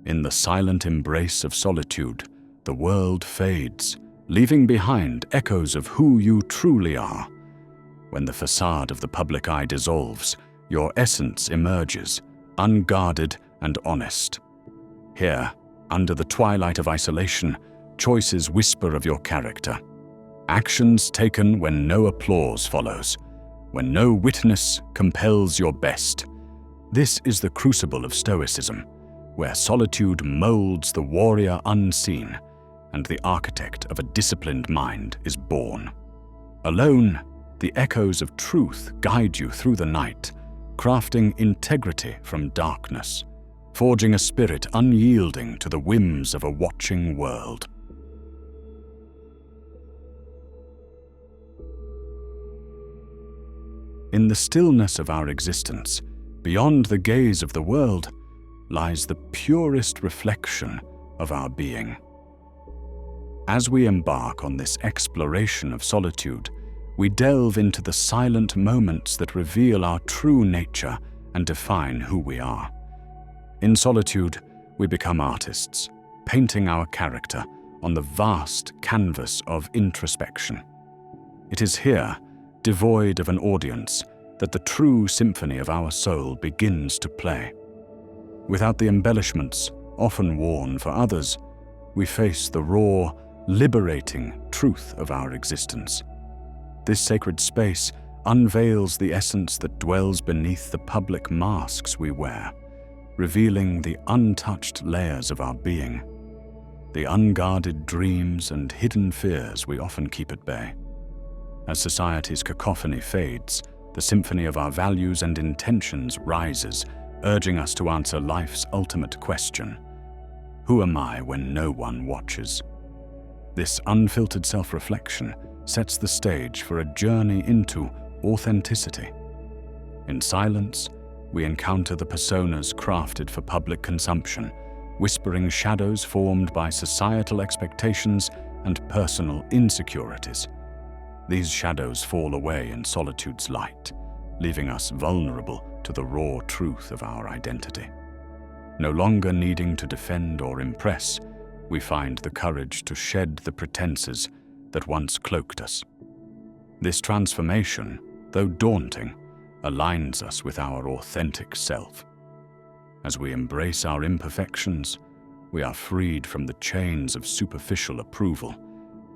In the silent embrace of solitude, the world fades, leaving behind echoes of who you truly are. When the facade of the public eye dissolves, your essence emerges, unguarded and honest. Here, under the twilight of isolation, choices whisper of your character. Actions taken when no applause follows, when no witness compels your best. This is the crucible of Stoicism, where solitude molds the warrior unseen, and the architect of a disciplined mind is born. Alone, the echoes of truth guide you through the night, crafting integrity from darkness, forging a spirit unyielding to the whims of a watching world. In the stillness of our existence, beyond the gaze of the world, lies the purest reflection of our being. As we embark on this exploration of solitude, we delve into the silent moments that reveal our true nature and define who we are. In solitude, we become artists, painting our character on the vast canvas of introspection. It is here, devoid of an audience, that the true symphony of our soul begins to play. Without the embellishments, often worn for others, we face the raw, liberating truth of our existence. This sacred space unveils the essence that dwells beneath the public masks we wear, revealing the untouched layers of our being, the unguarded dreams and hidden fears we often keep at bay. As society's cacophony fades, the symphony of our values and intentions rises, urging us to answer life's ultimate question: who am I when no one watches? This unfiltered self-reflection sets the stage for a journey into authenticity. In silence, we encounter the personas crafted for public consumption, whispering shadows formed by societal expectations and personal insecurities. These shadows fall away in solitude's light, leaving us vulnerable to the raw truth of our identity. No longer needing to defend or impress, we find the courage to shed the pretenses that once cloaked us. This transformation, though daunting, aligns us with our authentic self. As we embrace our imperfections, we are freed from the chains of superficial approval,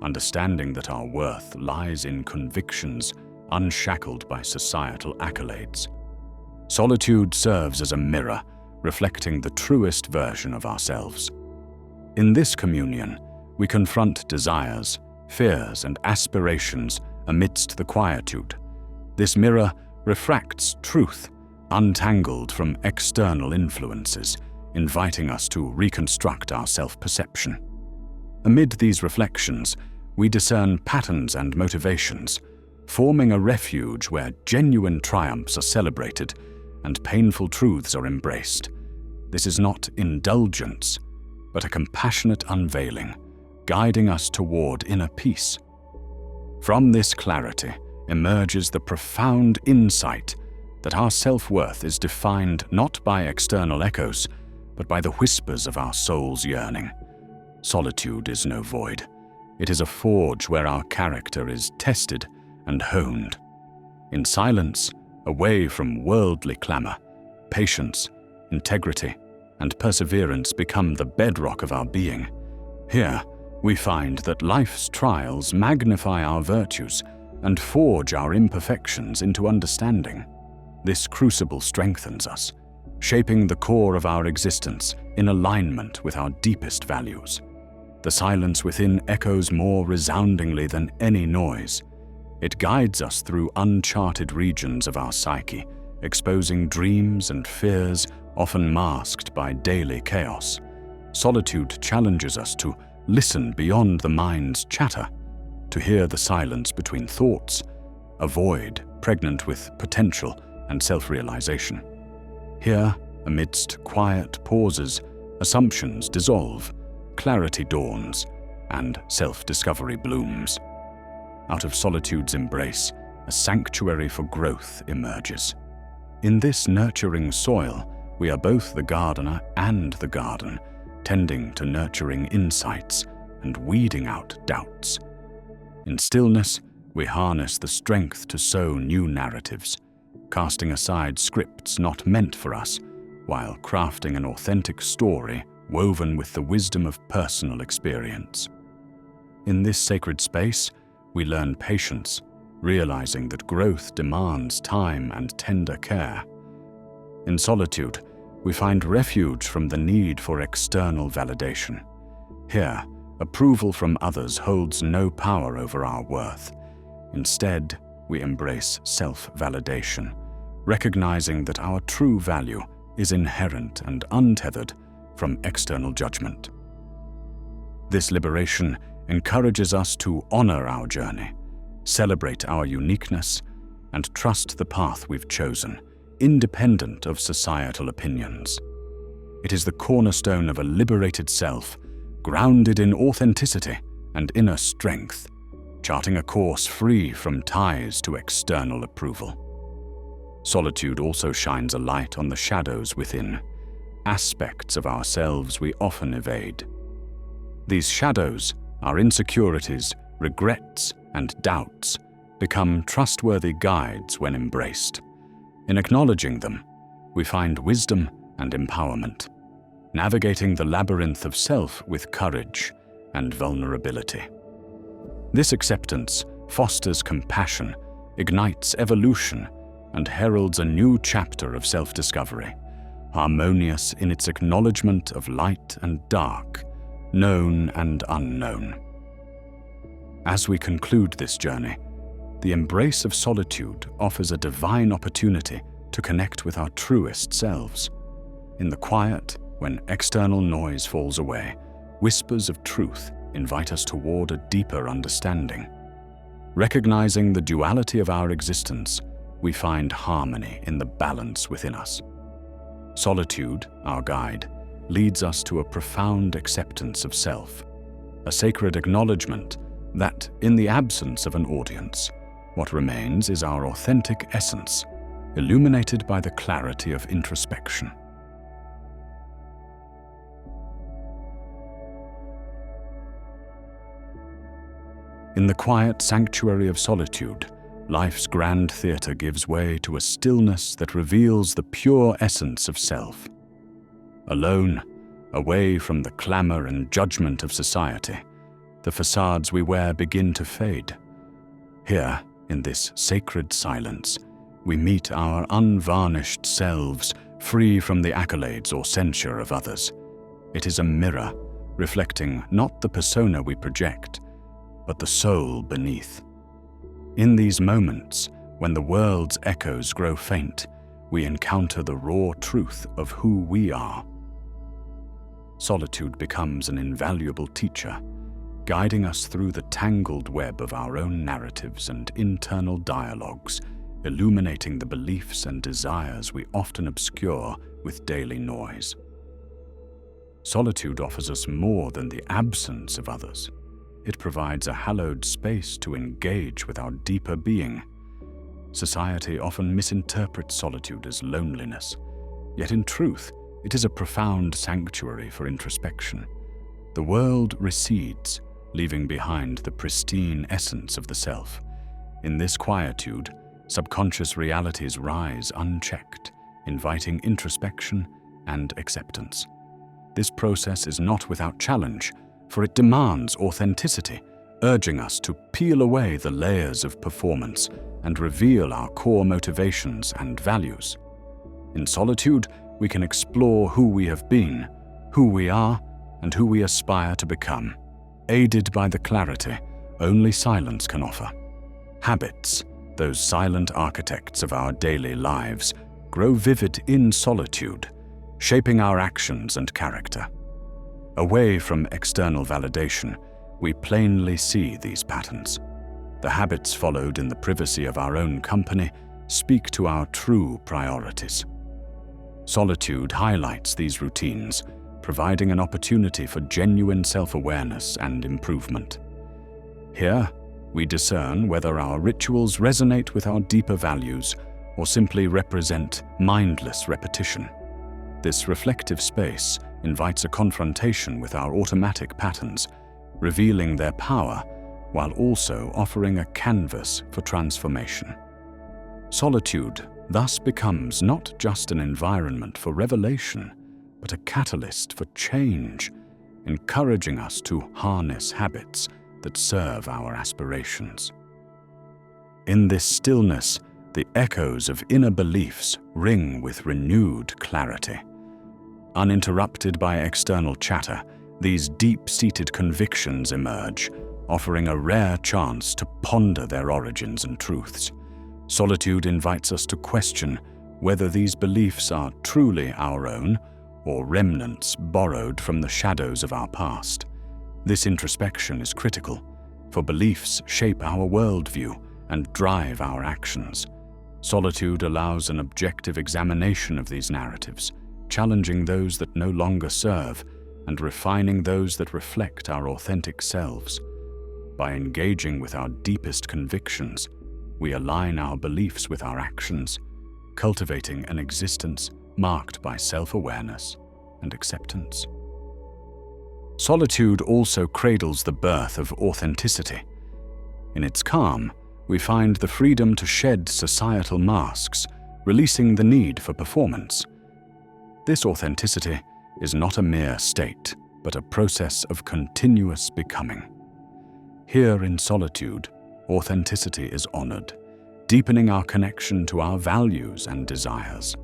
understanding that our worth lies in convictions unshackled by societal accolades. Solitude serves as a mirror, reflecting the truest version of ourselves. In this communion, we confront desires, fears, and aspirations amidst the quietude. This mirror refracts truth, untangled from external influences, inviting us to reconstruct our self-perception. Amid these reflections, we discern patterns and motivations, forming a refuge where genuine triumphs are celebrated and painful truths are embraced. This is not indulgence, but a compassionate unveiling, guiding us toward inner peace. From this clarity emerges the profound insight that our self-worth is defined not by external echoes, but by the whispers of our soul's yearning. Solitude is no void. It is a forge where our character is tested and honed. In silence, away from worldly clamor, patience, integrity, and perseverance become the bedrock of our being. Here, we find that life's trials magnify our virtues and forge our imperfections into understanding. This crucible strengthens us, shaping the core of our existence in alignment with our deepest values. The silence within echoes more resoundingly than any noise. It guides us through uncharted regions of our psyche, exposing dreams and fears often masked by daily chaos. Solitude challenges us to listen beyond the mind's chatter, to hear the silence between thoughts, a void pregnant with potential and self-realization. Here, amidst quiet pauses, assumptions dissolve, clarity dawns, and self-discovery blooms. Out of solitude's embrace, a sanctuary for growth emerges. In this nurturing soil, we are both the gardener and the garden, tending to nurturing insights and weeding out doubts. In stillness, we harness the strength to sow new narratives, casting aside scripts not meant for us, while crafting an authentic story woven with the wisdom of personal experience. In this sacred space, we learn patience, realizing that growth demands time and tender care. In solitude, we find refuge from the need for external validation. Here, approval from others holds no power over our worth. Instead, we embrace self-validation, recognizing that our true value is inherent and untethered from external judgment. This liberation encourages us to honor our journey, celebrate our uniqueness, and trust the path we've chosen, independent of societal opinions. It is the cornerstone of a liberated self, grounded in authenticity and inner strength, charting a course free from ties to external approval. Solitude also shines a light on the shadows within, aspects of ourselves we often evade. These shadows, our insecurities, regrets, and doubts, become trustworthy guides when embraced. In acknowledging them, we find wisdom and empowerment, navigating the labyrinth of self with courage and vulnerability. This acceptance fosters compassion, ignites evolution, and heralds a new chapter of self-discovery, harmonious in its acknowledgement of light and dark, known and unknown. As we conclude this journey, the embrace of solitude offers a divine opportunity to connect with our truest selves. In the quiet, when external noise falls away, whispers of truth invite us toward a deeper understanding. Recognizing the duality of our existence, we find harmony in the balance within us. Solitude, our guide, leads us to a profound acceptance of self, a sacred acknowledgement that, in the absence of an audience, what remains is our authentic essence, illuminated by the clarity of introspection. In the quiet sanctuary of solitude, life's grand theatre gives way to a stillness that reveals the pure essence of self. Alone, away from the clamor and judgment of society, the facades we wear begin to fade. Here, in this sacred silence, we meet our unvarnished selves, free from the accolades or censure of others. It is a mirror, reflecting not the persona we project, but the soul beneath. In these moments, when the world's echoes grow faint, we encounter the raw truth of who we are. Solitude becomes an invaluable teacher, guiding us through the tangled web of our own narratives and internal dialogues, illuminating the beliefs and desires we often obscure with daily noise. Solitude offers us more than the absence of others. It provides a hallowed space to engage with our deeper being. Society often misinterprets solitude as loneliness, yet in truth, it is a profound sanctuary for introspection. The world recedes, leaving behind the pristine essence of the self. In this quietude, subconscious realities rise unchecked, inviting introspection and acceptance. This process is not without challenge, for it demands authenticity, urging us to peel away the layers of performance and reveal our core motivations and values. In solitude, we can explore who we have been, who we are, and who we aspire to become, aided by the clarity only silence can offer. Habits, those silent architects of our daily lives, grow vivid in solitude, shaping our actions and character. Away from external validation, we plainly see these patterns. The habits followed in the privacy of our own company speak to our true priorities. Solitude highlights these routines, providing an opportunity for genuine self-awareness and improvement. Here, we discern whether our rituals resonate with our deeper values or simply represent mindless repetition. This reflective space invites a confrontation with our automatic patterns, revealing their power while also offering a canvas for transformation. Solitude thus becomes not just an environment for revelation, but a catalyst for change, encouraging us to harness habits that serve our aspirations. In this stillness, the echoes of inner beliefs ring with renewed clarity. Uninterrupted by external chatter, these deep-seated convictions emerge, offering a rare chance to ponder their origins and truths. Solitude invites us to question whether these beliefs are truly our own or remnants borrowed from the shadows of our past. This introspection is critical, for beliefs shape our worldview and drive our actions. Solitude allows an objective examination of these narratives, challenging those that no longer serve and refining those that reflect our authentic selves. By engaging with our deepest convictions, we align our beliefs with our actions, cultivating an existence marked by self-awareness and acceptance. Solitude also cradles the birth of authenticity. In its calm, we find the freedom to shed societal masks, releasing the need for performance. This authenticity is not a mere state, but a process of continuous becoming. Here in solitude, authenticity is honored, deepening our connection to our values and desires.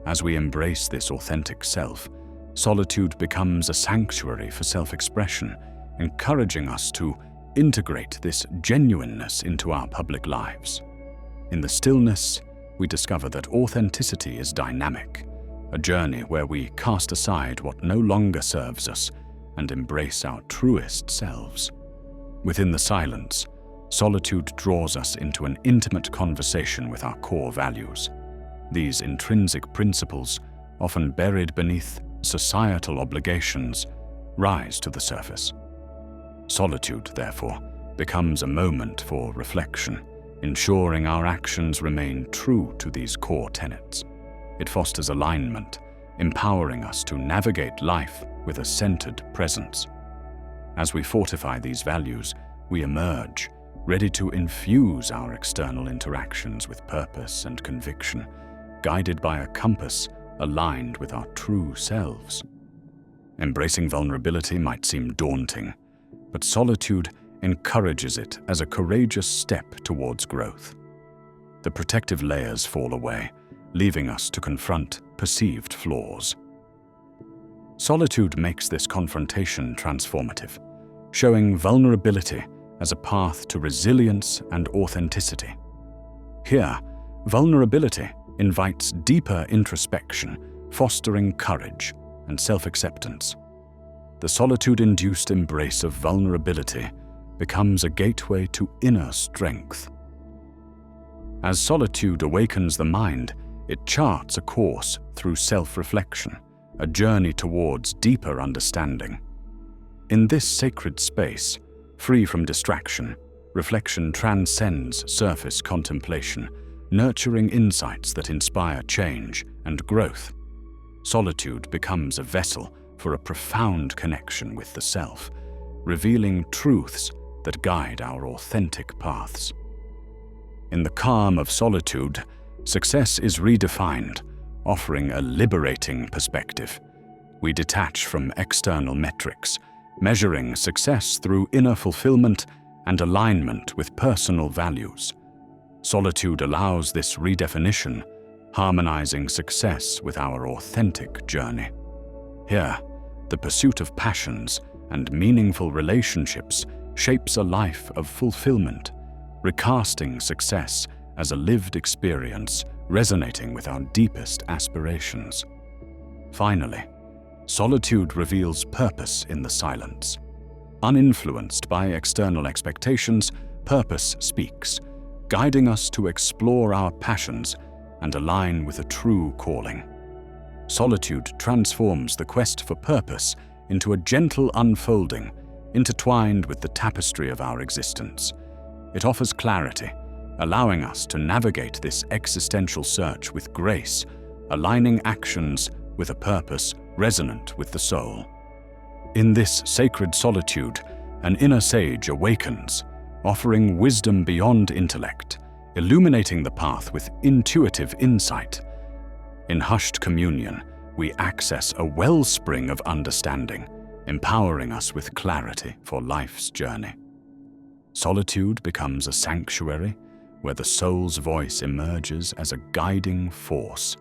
As we embrace this authentic self, solitude becomes a sanctuary for self-expression, encouraging us to integrate this genuineness into our public lives. In the stillness, we discover that authenticity is dynamic, a journey where we cast aside what no longer serves us and embrace our truest selves. Within the silence, solitude draws us into an intimate conversation with our core values. These intrinsic principles, often buried beneath societal obligations, rise to the surface. Solitude, therefore, becomes a moment for reflection, ensuring our actions remain true to these core tenets. It fosters alignment, empowering us to navigate life with a centered presence. As we fortify these values, we emerge, ready to infuse our external interactions with purpose and conviction, guided by a compass aligned with our true selves. Embracing vulnerability might seem daunting, but solitude encourages it as a courageous step towards growth. The protective layers fall away, leaving us to confront perceived flaws. Solitude makes this confrontation transformative, showing vulnerability as a path to resilience and authenticity. Here, vulnerability invites deeper introspection, fostering courage and self-acceptance. The solitude-induced embrace of vulnerability becomes a gateway to inner strength. As solitude awakens the mind, it charts a course through self-reflection, a journey towards deeper understanding. In this sacred space, free from distraction, reflection transcends surface contemplation, nurturing insights that inspire change and growth. Solitude becomes a vessel for a profound connection with the self, revealing truths that guide our authentic paths. In the calm of solitude, success is redefined, offering a liberating perspective. We detach from external metrics, measuring success through inner fulfillment and alignment with personal values. Solitude allows this redefinition, harmonizing success with our authentic journey. Here, the pursuit of passions and meaningful relationships shapes a life of fulfillment, recasting success as a lived experience resonating with our deepest aspirations. Finally, solitude reveals purpose in the silence. Uninfluenced by external expectations, purpose speaks, guiding us to explore our passions and align with a true calling. Solitude transforms the quest for purpose into a gentle unfolding, intertwined with the tapestry of our existence. It offers clarity, allowing us to navigate this existential search with grace, aligning actions with a purpose resonant with the soul. In this sacred solitude, an inner sage awakens, offering wisdom beyond intellect, illuminating the path with intuitive insight. In hushed communion, we access a wellspring of understanding, empowering us with clarity for life's journey. Solitude becomes a sanctuary where the soul's voice emerges as a guiding force,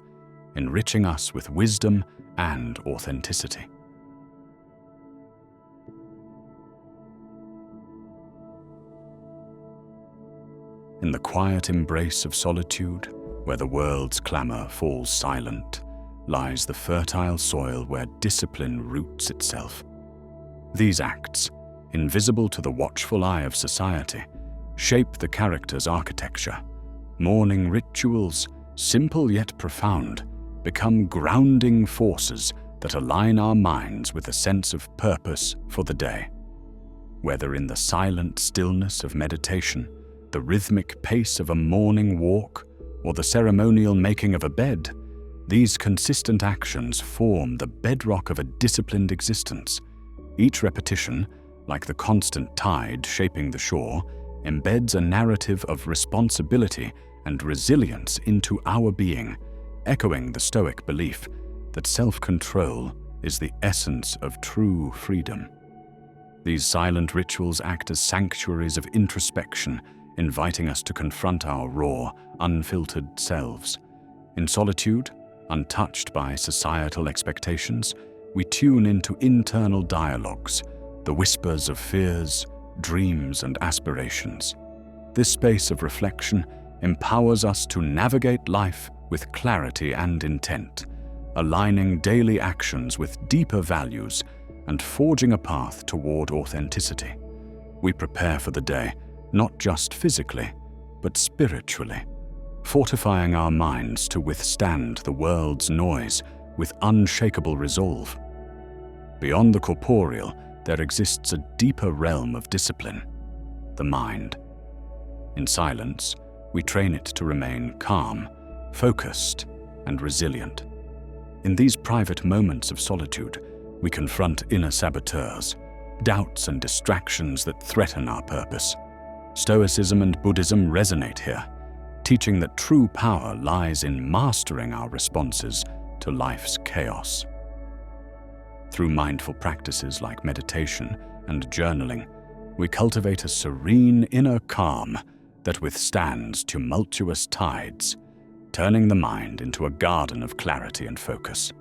enriching us with wisdom and authenticity. In the quiet embrace of solitude, where the world's clamor falls silent, lies the fertile soil where discipline roots itself. These acts, invisible to the watchful eye of society, shape the character's architecture. Morning rituals, simple yet profound, become grounding forces that align our minds with a sense of purpose for the day. Whether in the silent stillness of meditation, the rhythmic pace of a morning walk, or the ceremonial making of a bed, these consistent actions form the bedrock of a disciplined existence. Each repetition, like the constant tide shaping the shore, embeds a narrative of responsibility and resilience into our being, echoing the Stoic belief that self-control is the essence of true freedom. These silent rituals act as sanctuaries of introspection, inviting us to confront our raw, unfiltered selves. In solitude, untouched by societal expectations, we tune into internal dialogues, the whispers of fears, dreams, and aspirations. This space of reflection empowers us to navigate life with clarity and intent, aligning daily actions with deeper values and forging a path toward authenticity. We prepare for the day, not just physically, but spiritually, fortifying our minds to withstand the world's noise with unshakable resolve. Beyond the corporeal, there exists a deeper realm of discipline, the mind. In silence, we train it to remain calm, focused, and resilient. In these private moments of solitude, we confront inner saboteurs, doubts and distractions that threaten our purpose. Stoicism and Buddhism resonate here, teaching that true power lies in mastering our responses to life's chaos. Through mindful practices like meditation and journaling, we cultivate a serene inner calm that withstands tumultuous tides, turning the mind into a garden of clarity and focus.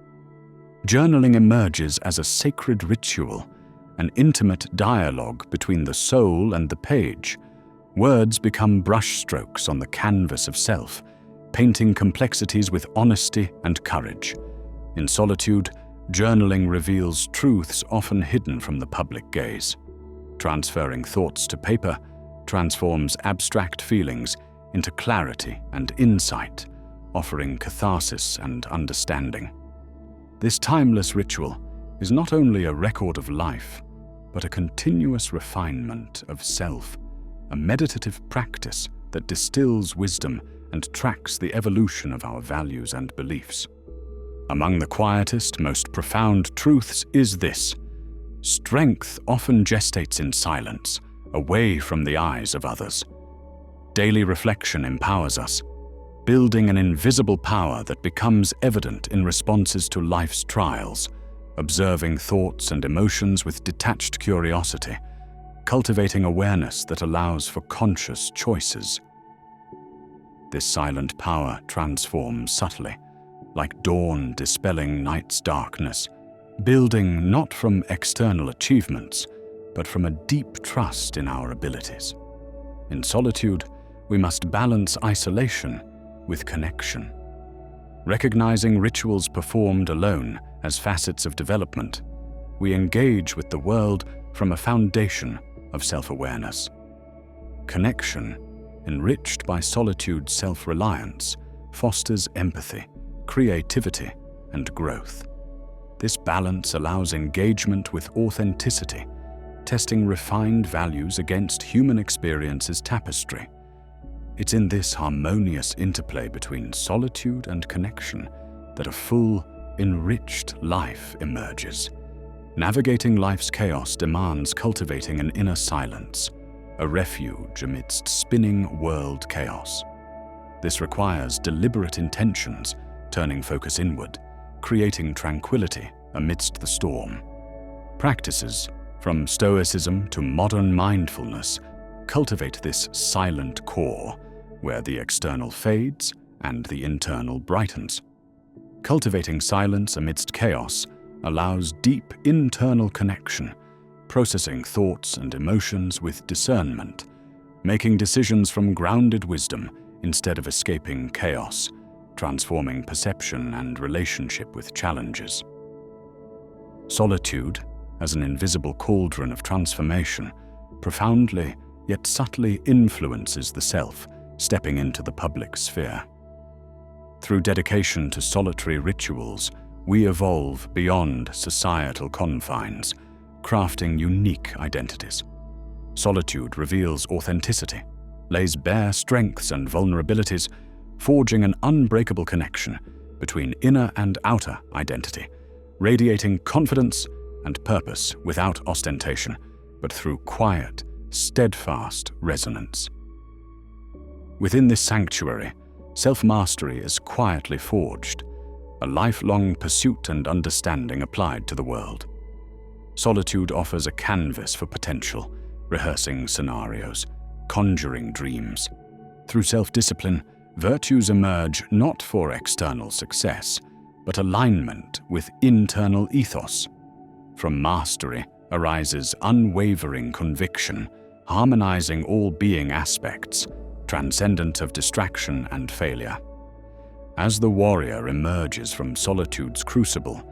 Journaling emerges as a sacred ritual, an intimate dialogue between the soul and the page. Words become brushstrokes on the canvas of self, painting complexities with honesty and courage. In solitude, journaling reveals truths often hidden from the public gaze. Transferring thoughts to paper transforms abstract feelings into clarity and insight, offering catharsis and understanding. This timeless ritual is not only a record of life, but a continuous refinement of self, a meditative practice that distills wisdom and tracks the evolution of our values and beliefs. Among the quietest, most profound truths is this: strength often gestates in silence, away from the eyes of others. Daily reflection empowers us, building an invisible power that becomes evident in responses to life's trials, observing thoughts and emotions with detached curiosity, cultivating awareness that allows for conscious choices. This silent power transforms subtly, like dawn dispelling night's darkness, building not from external achievements, but from a deep trust in our abilities. In solitude, we must balance isolation with connection. Recognizing rituals performed alone as facets of development, we engage with the world from a foundation of self-awareness. Connection, enriched by solitude's self-reliance, fosters empathy, creativity, and growth. This balance allows engagement with authenticity, testing refined values against human experience's tapestry. It's in this harmonious interplay between solitude and connection that a full, enriched life emerges. Navigating life's chaos demands cultivating an inner silence, a refuge amidst spinning world chaos. This requires deliberate intentions, turning focus inward, creating tranquility amidst the storm. Practices, from Stoicism to modern mindfulness, cultivate this silent core, where the external fades and the internal brightens. Cultivating silence amidst chaos allows deep internal connection, processing thoughts and emotions with discernment, making decisions from grounded wisdom instead of escaping chaos, transforming perception and relationship with challenges. Solitude, as an invisible cauldron of transformation, profoundly yet subtly influences the self, stepping into the public sphere. Through dedication to solitary rituals, we evolve beyond societal confines, crafting unique identities. Solitude reveals authenticity, lays bare strengths and vulnerabilities, forging an unbreakable connection between inner and outer identity, radiating confidence and purpose without ostentation, but through quiet, steadfast resonance. Within this sanctuary, self-mastery is quietly forged, a lifelong pursuit and understanding applied to the world. Solitude offers a canvas for potential, rehearsing scenarios, conjuring dreams. Through self-discipline, virtues emerge not for external success, but alignment with internal ethos. From mastery arises unwavering conviction, harmonizing all being aspects, transcendent of distraction and failure. As the warrior emerges from solitude's crucible,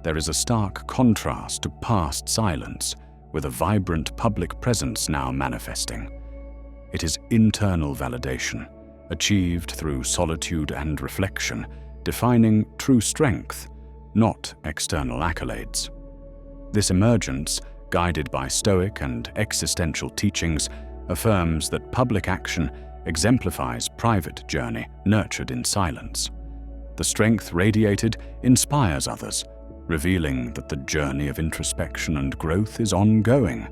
there is a stark contrast to past silence, with a vibrant public presence now manifesting. It is internal validation, achieved through solitude and reflection, defining true strength, not external accolades. This emergence, guided by Stoic and existential teachings, affirms that public action exemplifies private journey nurtured in silence. The strength radiated inspires others, revealing that the journey of introspection and growth is ongoing,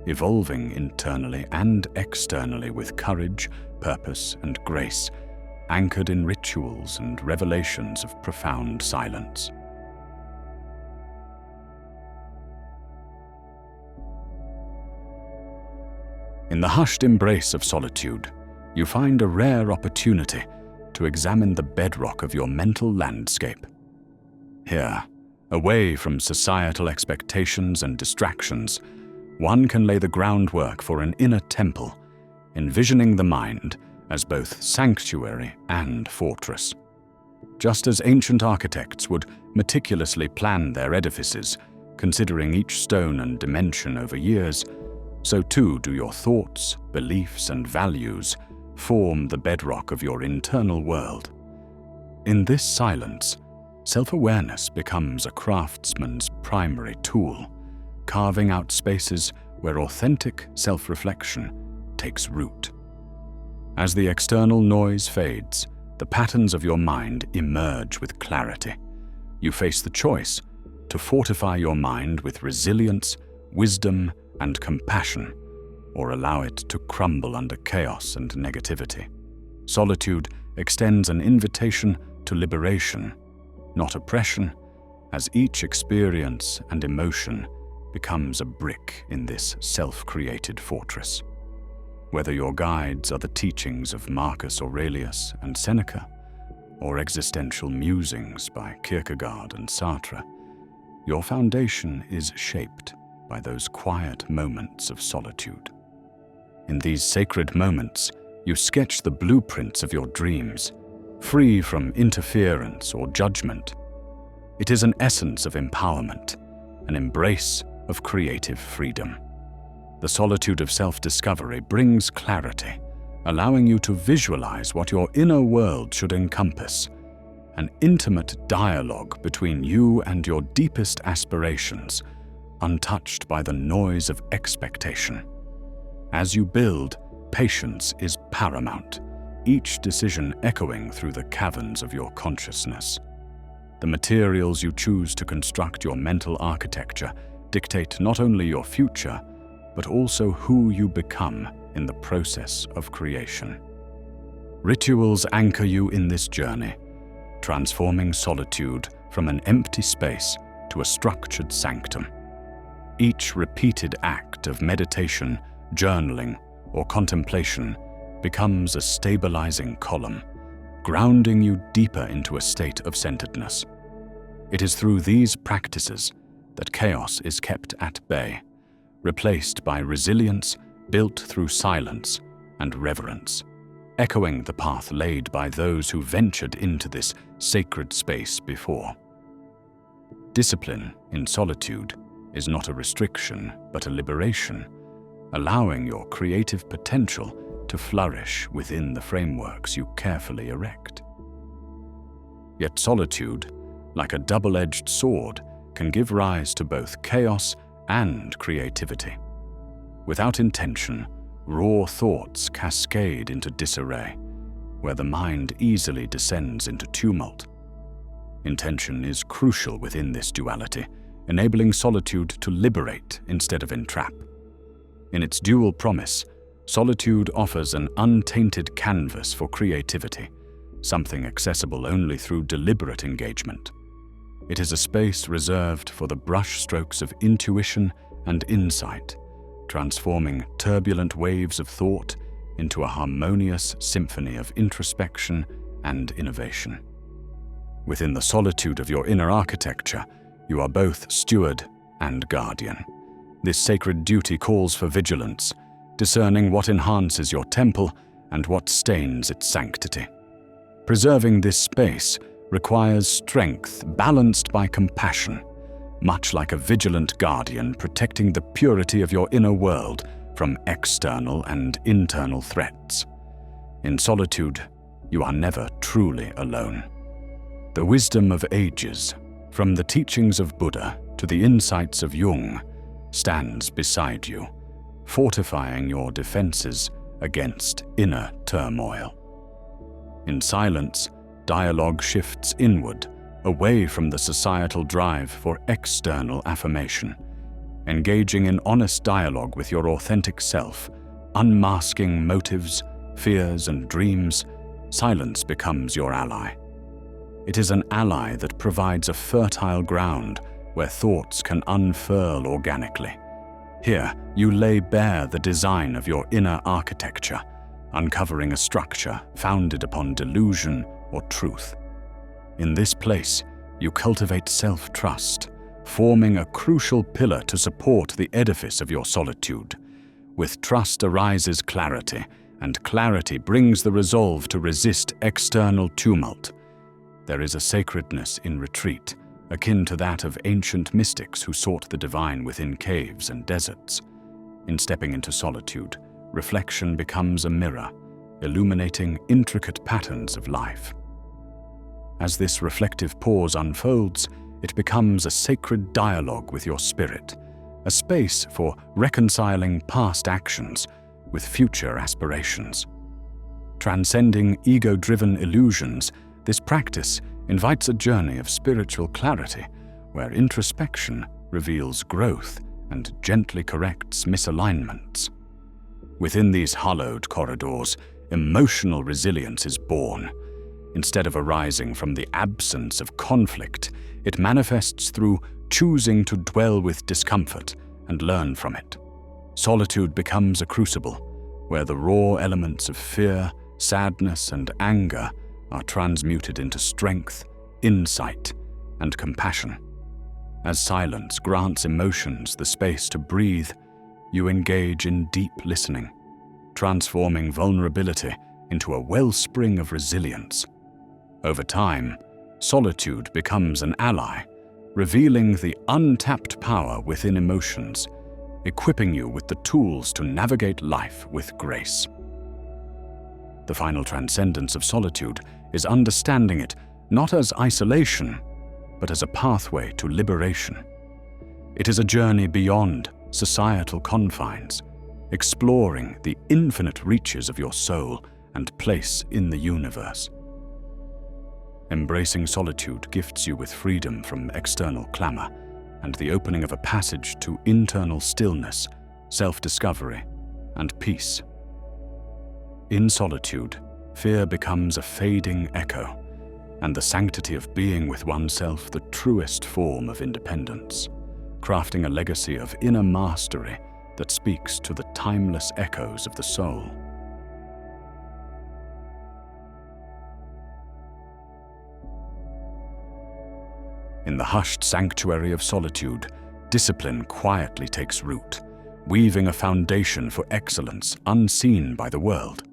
evolving internally and externally with courage, purpose, and grace, anchored in rituals and revelations of profound silence. In the hushed embrace of solitude, you find a rare opportunity to examine the bedrock of your mental landscape. Here, away from societal expectations and distractions, one can lay the groundwork for an inner temple, envisioning the mind as both sanctuary and fortress. Just as ancient architects would meticulously plan their edifices, considering each stone and dimension over years, so too do your thoughts, beliefs, and values form the bedrock of your internal world. In this silence, self-awareness becomes a craftsman's primary tool, carving out spaces where authentic self-reflection takes root. As the external noise fades, the patterns of your mind emerge with clarity. You face the choice to fortify your mind with resilience, wisdom, and compassion, or allow it to crumble under chaos and negativity. Solitude extends an invitation to liberation, not oppression, as each experience and emotion becomes a brick in this self-created fortress. Whether your guides are the teachings of Marcus Aurelius and Seneca, or existential musings by Kierkegaard and Sartre, your foundation is shaped by those quiet moments of solitude. In these sacred moments, you sketch the blueprints of your dreams, free from interference or judgment. It is an essence of empowerment, an embrace of creative freedom. The solitude of self-discovery brings clarity, allowing you to visualize what your inner world should encompass, an intimate dialogue between you and your deepest aspirations, untouched by the noise of expectation. As you build, patience is paramount, each decision echoing through the caverns of your consciousness. The materials you choose to construct your mental architecture dictate not only your future, but also who you become in the process of creation. Rituals anchor you in this journey, transforming solitude from an empty space to a structured sanctum. Each repeated act of meditation, journaling, or contemplation becomes a stabilizing column, grounding you deeper into a state of centeredness. It is through these practices that chaos is kept at bay, replaced by resilience built through silence and reverence, echoing the path laid by those who ventured into this sacred space before. Discipline in solitude is not a restriction, but a liberation, allowing your creative potential to flourish within the frameworks you carefully erect. Yet solitude, like a double-edged sword, can give rise to both chaos and creativity. Without intention, raw thoughts cascade into disarray, where the mind easily descends into tumult. Intention is crucial within this duality, enabling solitude to liberate instead of entrap. In its dual promise, solitude offers an untainted canvas for creativity, something accessible only through deliberate engagement. It is a space reserved for the brushstrokes of intuition and insight, transforming turbulent waves of thought into a harmonious symphony of introspection and innovation. Within the solitude of your inner architecture, you are both steward and guardian. This sacred duty calls for vigilance, discerning what enhances your temple and what stains its sanctity. Preserving this space requires strength balanced by compassion, much like a vigilant guardian protecting the purity of your inner world from external and internal threats. In solitude, you are never truly alone. The wisdom of ages, from the teachings of Buddha to the insights of Jung, stands beside you, fortifying your defenses against inner turmoil. In silence, dialogue shifts inward, away from the societal drive for external affirmation. Engaging in honest dialogue with your authentic self, unmasking motives, fears, and dreams, silence becomes your ally. It is an ally that provides a fertile ground where thoughts can unfurl organically. Here, you lay bare the design of your inner architecture, uncovering a structure founded upon delusion or truth. In this place, you cultivate self-trust, forming a crucial pillar to support the edifice of your solitude. With trust arises clarity, and clarity brings the resolve to resist external tumult. There is a sacredness in retreat, akin to that of ancient mystics who sought the divine within caves and deserts. In stepping into solitude, reflection becomes a mirror, illuminating intricate patterns of life. As this reflective pause unfolds, it becomes a sacred dialogue with your spirit, a space for reconciling past actions with future aspirations. Transcending ego-driven illusions, this practice invites a journey of spiritual clarity where introspection reveals growth and gently corrects misalignments. Within these hallowed corridors, emotional resilience is born. Instead of arising from the absence of conflict, it manifests through choosing to dwell with discomfort and learn from it. Solitude becomes a crucible where the raw elements of fear, sadness, and anger are transmuted into strength, insight, and compassion. As silence grants emotions the space to breathe, you engage in deep listening, transforming vulnerability into a wellspring of resilience. Over time, solitude becomes an ally, revealing the untapped power within emotions, equipping you with the tools to navigate life with grace. The final transcendence of solitude is understanding it not as isolation, but as a pathway to liberation. It is a journey beyond societal confines, exploring the infinite reaches of your soul and place in the universe. Embracing solitude gifts you with freedom from external clamor and the opening of a passage to internal stillness, self-discovery, and peace. In solitude, fear becomes a fading echo, and the sanctity of being with oneself the truest form of independence, crafting a legacy of inner mastery that speaks to the timeless echoes of the soul. In the hushed sanctuary of solitude, discipline quietly takes root, weaving a foundation for excellence unseen by the world.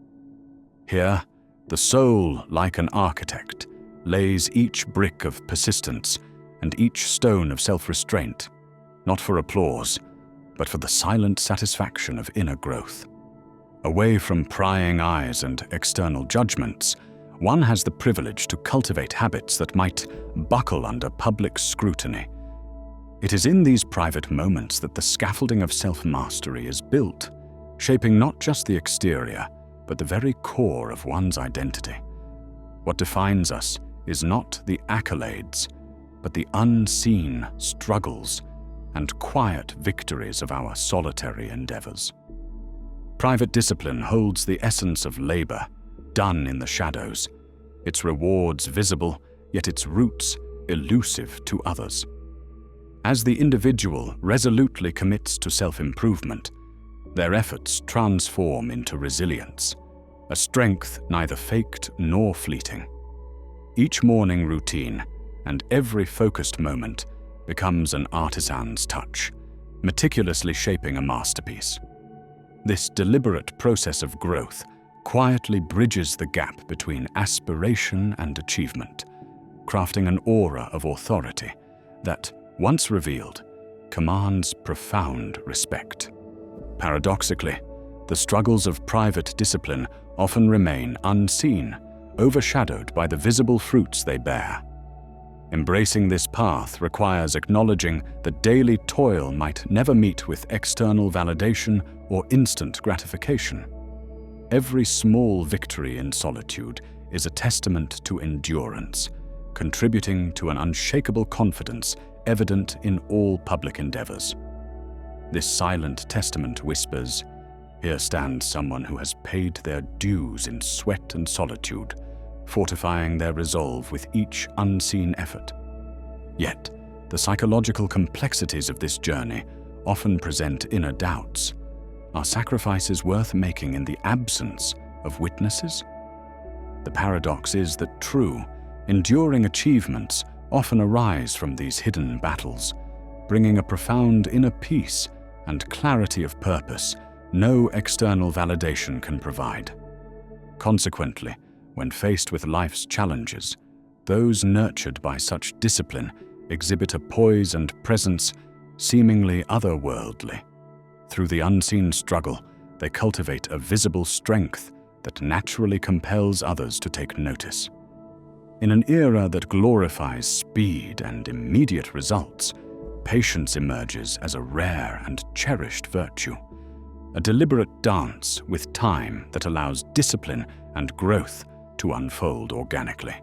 Here, the soul, like an architect, lays each brick of persistence and each stone of self-restraint, not for applause, but for the silent satisfaction of inner growth. Away from prying eyes and external judgments, one has the privilege to cultivate habits that might buckle under public scrutiny. It is in these private moments that the scaffolding of self-mastery is built, shaping not just the exterior, but the very core of one's identity. What defines us is not the accolades, but the unseen struggles and quiet victories of our solitary endeavors. Private discipline holds the essence of labor, done in the shadows, its rewards visible, yet its roots elusive to others. As the individual resolutely commits to self-improvement, their efforts transform into resilience, a strength neither faked nor fleeting. Each morning routine and every focused moment becomes an artisan's touch, meticulously shaping a masterpiece. This deliberate process of growth quietly bridges the gap between aspiration and achievement, crafting an aura of authority that, once revealed, commands profound respect. Paradoxically, the struggles of private discipline often remain unseen, overshadowed by the visible fruits they bear. Embracing this path requires acknowledging that daily toil might never meet with external validation or instant gratification. Every small victory in solitude is a testament to endurance, contributing to an unshakable confidence evident in all public endeavors. This silent testament whispers, "Here stands someone who has paid their dues in sweat and solitude, fortifying their resolve with each unseen effort." Yet, the psychological complexities of this journey often present inner doubts. Are sacrifices worth making in the absence of witnesses? The paradox is that true, enduring achievements often arise from these hidden battles, bringing a profound inner peace and clarity of purpose no external validation can provide. Consequently, when faced with life's challenges, those nurtured by such discipline exhibit a poise and presence seemingly otherworldly. Through the unseen struggle, they cultivate a visible strength that naturally compels others to take notice. In an era that glorifies speed and immediate results, patience emerges as a rare and cherished virtue, a deliberate dance with time that allows discipline and growth to unfold organically.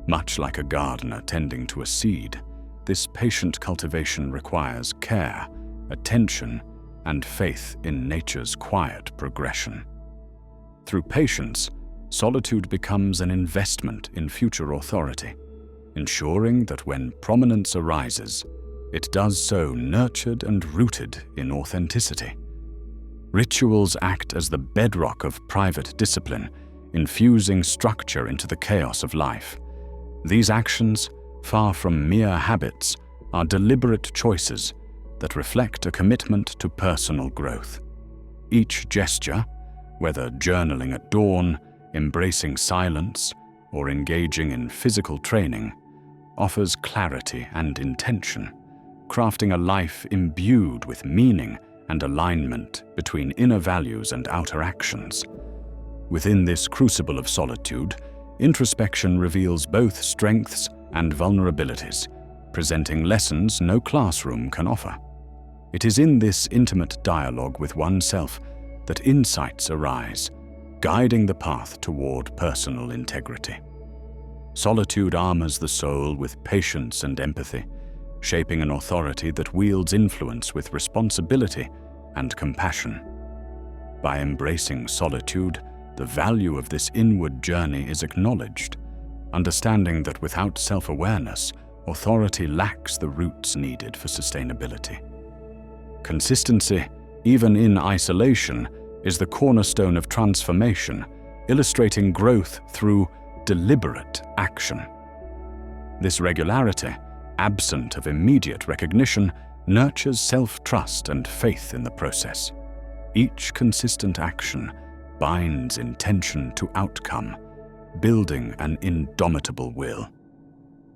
Much like a gardener tending to a seed, this patient cultivation requires care, attention, and faith in nature's quiet progression. Through patience, solitude becomes an investment in future authority, ensuring that when prominence arises, it does so nurtured and rooted in authenticity. Rituals act as the bedrock of private discipline, infusing structure into the chaos of life. These actions, far from mere habits, are deliberate choices that reflect a commitment to personal growth. Each gesture, whether journaling at dawn, embracing silence, or engaging in physical training, offers clarity and intention, crafting a life imbued with meaning and alignment between inner values and outer actions. Within this crucible of solitude, introspection reveals both strengths and vulnerabilities, presenting lessons no classroom can offer. It is in this intimate dialogue with oneself that insights arise, guiding the path toward personal integrity. Solitude armors the soul with patience and empathy, shaping an authority that wields influence with responsibility and compassion. By embracing solitude, the value of this inward journey is acknowledged, understanding that without self-awareness, authority lacks the roots needed for sustainability. Consistency, even in isolation, is the cornerstone of transformation, illustrating growth through deliberate action. This regularity, absent of immediate recognition, nurtures self-trust and faith in the process. Each consistent action binds intention to outcome, building an indomitable will.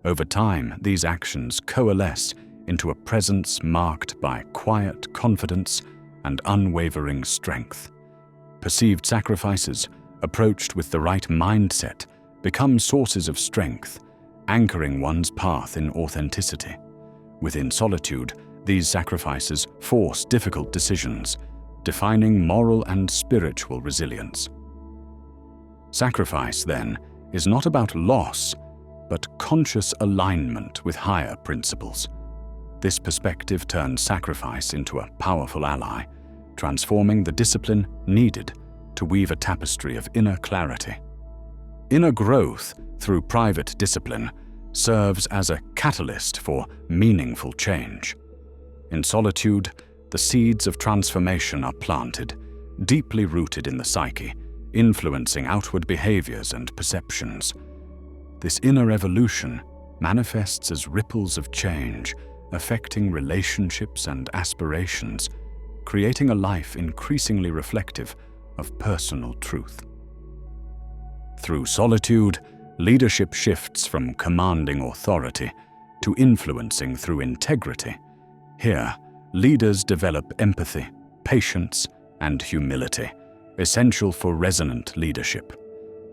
Over time, these actions coalesce into a presence marked by quiet confidence and unwavering strength. Perceived sacrifices, approached with the right mindset, become sources of strength, anchoring one's path in authenticity. Within solitude, these sacrifices force difficult decisions, defining moral and spiritual resilience. Sacrifice, then, is not about loss, but conscious alignment with higher principles. This perspective turns sacrifice into a powerful ally, transforming the discipline needed to weave a tapestry of inner clarity. Inner growth through private discipline serves as a catalyst for meaningful change. In solitude, the seeds of transformation are planted, deeply rooted in the psyche, influencing outward behaviors and perceptions. This inner evolution manifests as ripples of change, affecting relationships and aspirations, creating a life increasingly reflective of personal truth. Through solitude, leadership shifts from commanding authority to influencing through integrity. Here, leaders develop empathy, patience, and humility, essential for resonant leadership.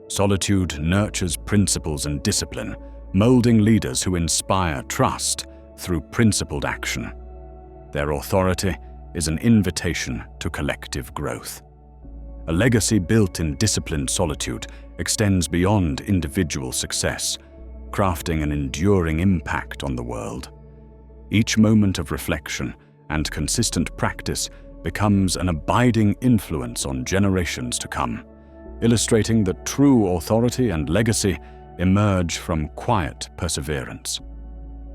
Solitude nurtures principles and discipline, molding leaders who inspire trust through principled action. Their authority is an invitation to collective growth. A legacy built in disciplined solitude extends beyond individual success, crafting an enduring impact on the world. Each moment of reflection and consistent practice becomes an abiding influence on generations to come, illustrating that true authority and legacy emerge from quiet perseverance.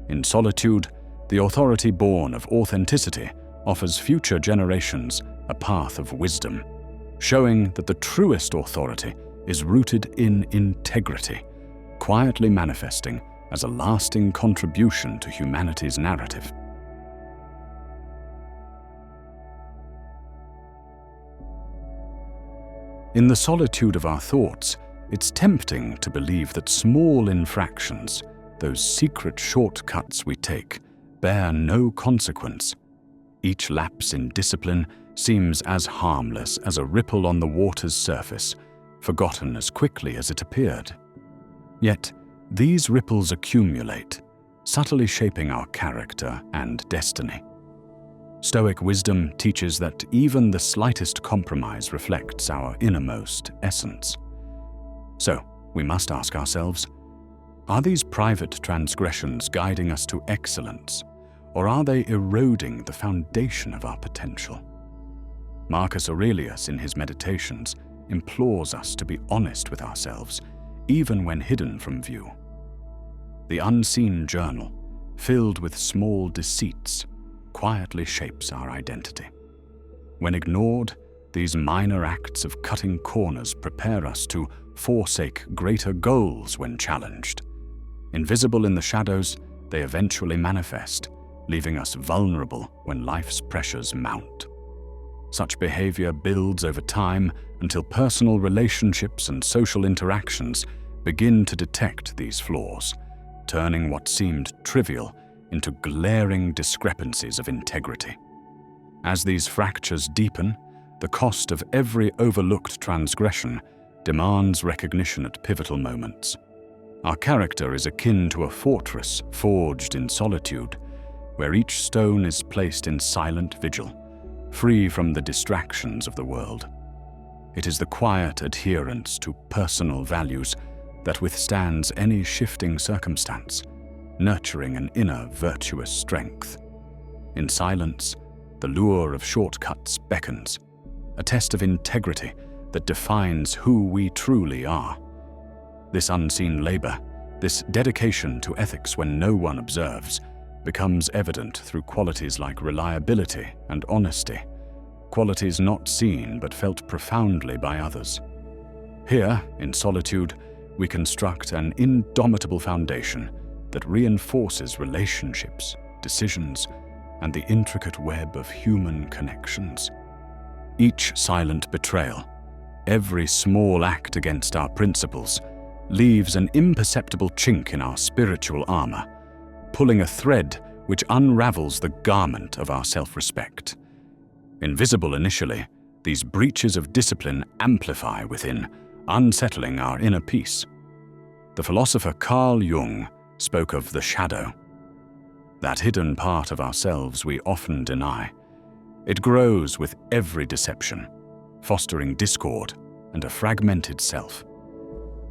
In solitude, the authority born of authenticity offers future generations a path of wisdom, showing that the truest authority is rooted in integrity, quietly manifesting as a lasting contribution to humanity's narrative. In the solitude of our thoughts, it's tempting to believe that small infractions, those secret shortcuts we take, bear no consequence. Each lapse in discipline seems as harmless as a ripple on the water's surface, forgotten as quickly as it appeared. Yet, these ripples accumulate, subtly shaping our character and destiny. Stoic wisdom teaches that even the slightest compromise reflects our innermost essence. So, we must ask ourselves, are these private transgressions guiding us to excellence, or are they eroding the foundation of our potential? Marcus Aurelius, in his Meditations, implores us to be honest with ourselves, even when hidden from view. The unseen journal, filled with small deceits, quietly shapes our identity. When ignored, these minor acts of cutting corners prepare us to forsake greater goals when challenged. Invisible in the shadows, they eventually manifest, leaving us vulnerable when life's pressures mount. Such behavior builds over time until personal relationships and social interactions begin to detect these flaws, turning what seemed trivial into glaring discrepancies of integrity. As these fractures deepen, the cost of every overlooked transgression demands recognition at pivotal moments. Our character is akin to a fortress forged in solitude, where each stone is placed in silent vigil, free from the distractions of the world. It is the quiet adherence to personal values that withstands any shifting circumstance, nurturing an inner virtuous strength. In silence, the lure of shortcuts beckons, a test of integrity that defines who we truly are. This unseen labor, this dedication to ethics when no one observes, becomes evident through qualities like reliability and honesty, qualities not seen but felt profoundly by others. Here, in solitude, we construct an indomitable foundation that reinforces relationships, decisions, and the intricate web of human connections. Each silent betrayal, every small act against our principles, leaves an imperceptible chink in our spiritual armor, pulling a thread which unravels the garment of our self-respect. Invisible initially, these breaches of discipline amplify within, unsettling our inner peace. The philosopher Carl Jung spoke of the shadow, that hidden part of ourselves we often deny. It grows with every deception, fostering discord and a fragmented self.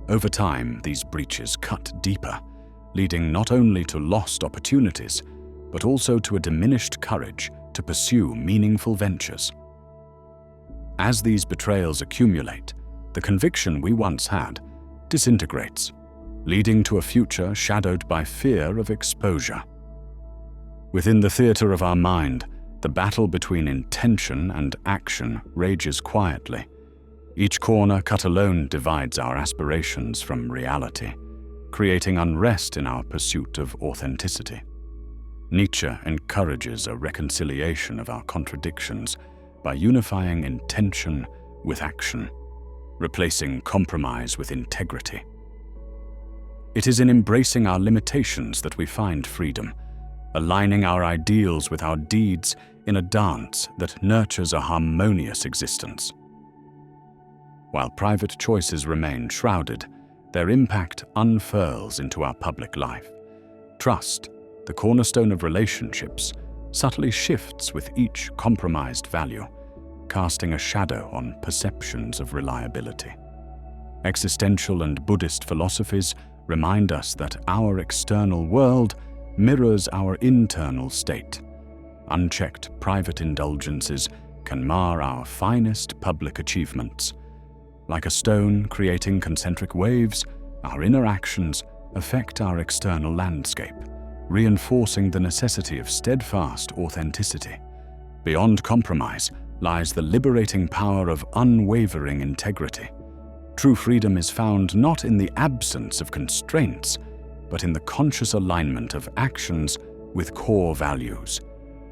Over time, these breaches cut deeper, leading not only to lost opportunities, but also to a diminished courage to pursue meaningful ventures. As these betrayals accumulate, the conviction we once had disintegrates, leading to a future shadowed by fear of exposure. Within the theater of our mind, the battle between intention and action rages quietly. Each corner cut alone divides our aspirations from reality, creating unrest in our pursuit of authenticity. Nietzsche encourages a reconciliation of our contradictions by unifying intention with action, replacing compromise with integrity. It is in embracing our limitations that we find freedom, aligning our ideals with our deeds in a dance that nurtures a harmonious existence. While private choices remain shrouded, their impact unfurls into our public life. Trust, the cornerstone of relationships, subtly shifts with each compromised value, casting a shadow on perceptions of reliability. Existential and Buddhist philosophies remind us that our external world mirrors our internal state. Unchecked private indulgences can mar our finest public achievements. Like a stone creating concentric waves, our inner actions affect our external landscape, reinforcing the necessity of steadfast authenticity. Beyond compromise lies the liberating power of unwavering integrity. True freedom is found not in the absence of constraints, but in the conscious alignment of actions with core values,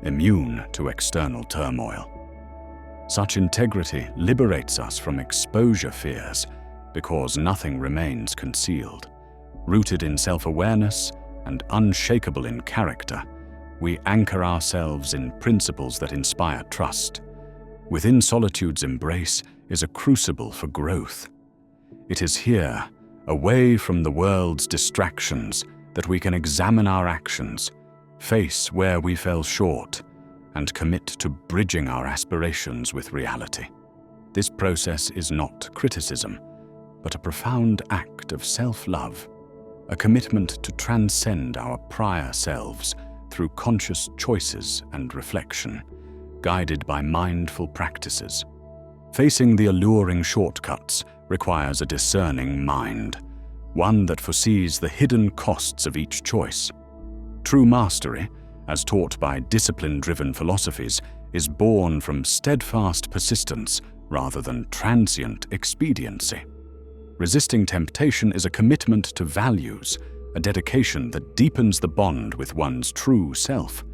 immune to external turmoil. Such integrity liberates us from exposure fears because nothing remains concealed. Rooted in self-awareness and unshakable in character, we anchor ourselves in principles that inspire trust. Within solitude's embrace is a crucible for growth. It is here, away from the world's distractions, that we can examine our actions, face where we fell short, and commit to bridging our aspirations with reality. This process is not criticism, but a profound act of self-love, a commitment to transcend our prior selves through conscious choices and reflection, guided by mindful practices. Facing the alluring shortcuts requires a discerning mind, one that foresees the hidden costs of each choice. True mastery, as taught by discipline-driven philosophies, is born from steadfast persistence rather than transient expediency. Resisting temptation is a commitment to values, a dedication that deepens the bond with one's true self.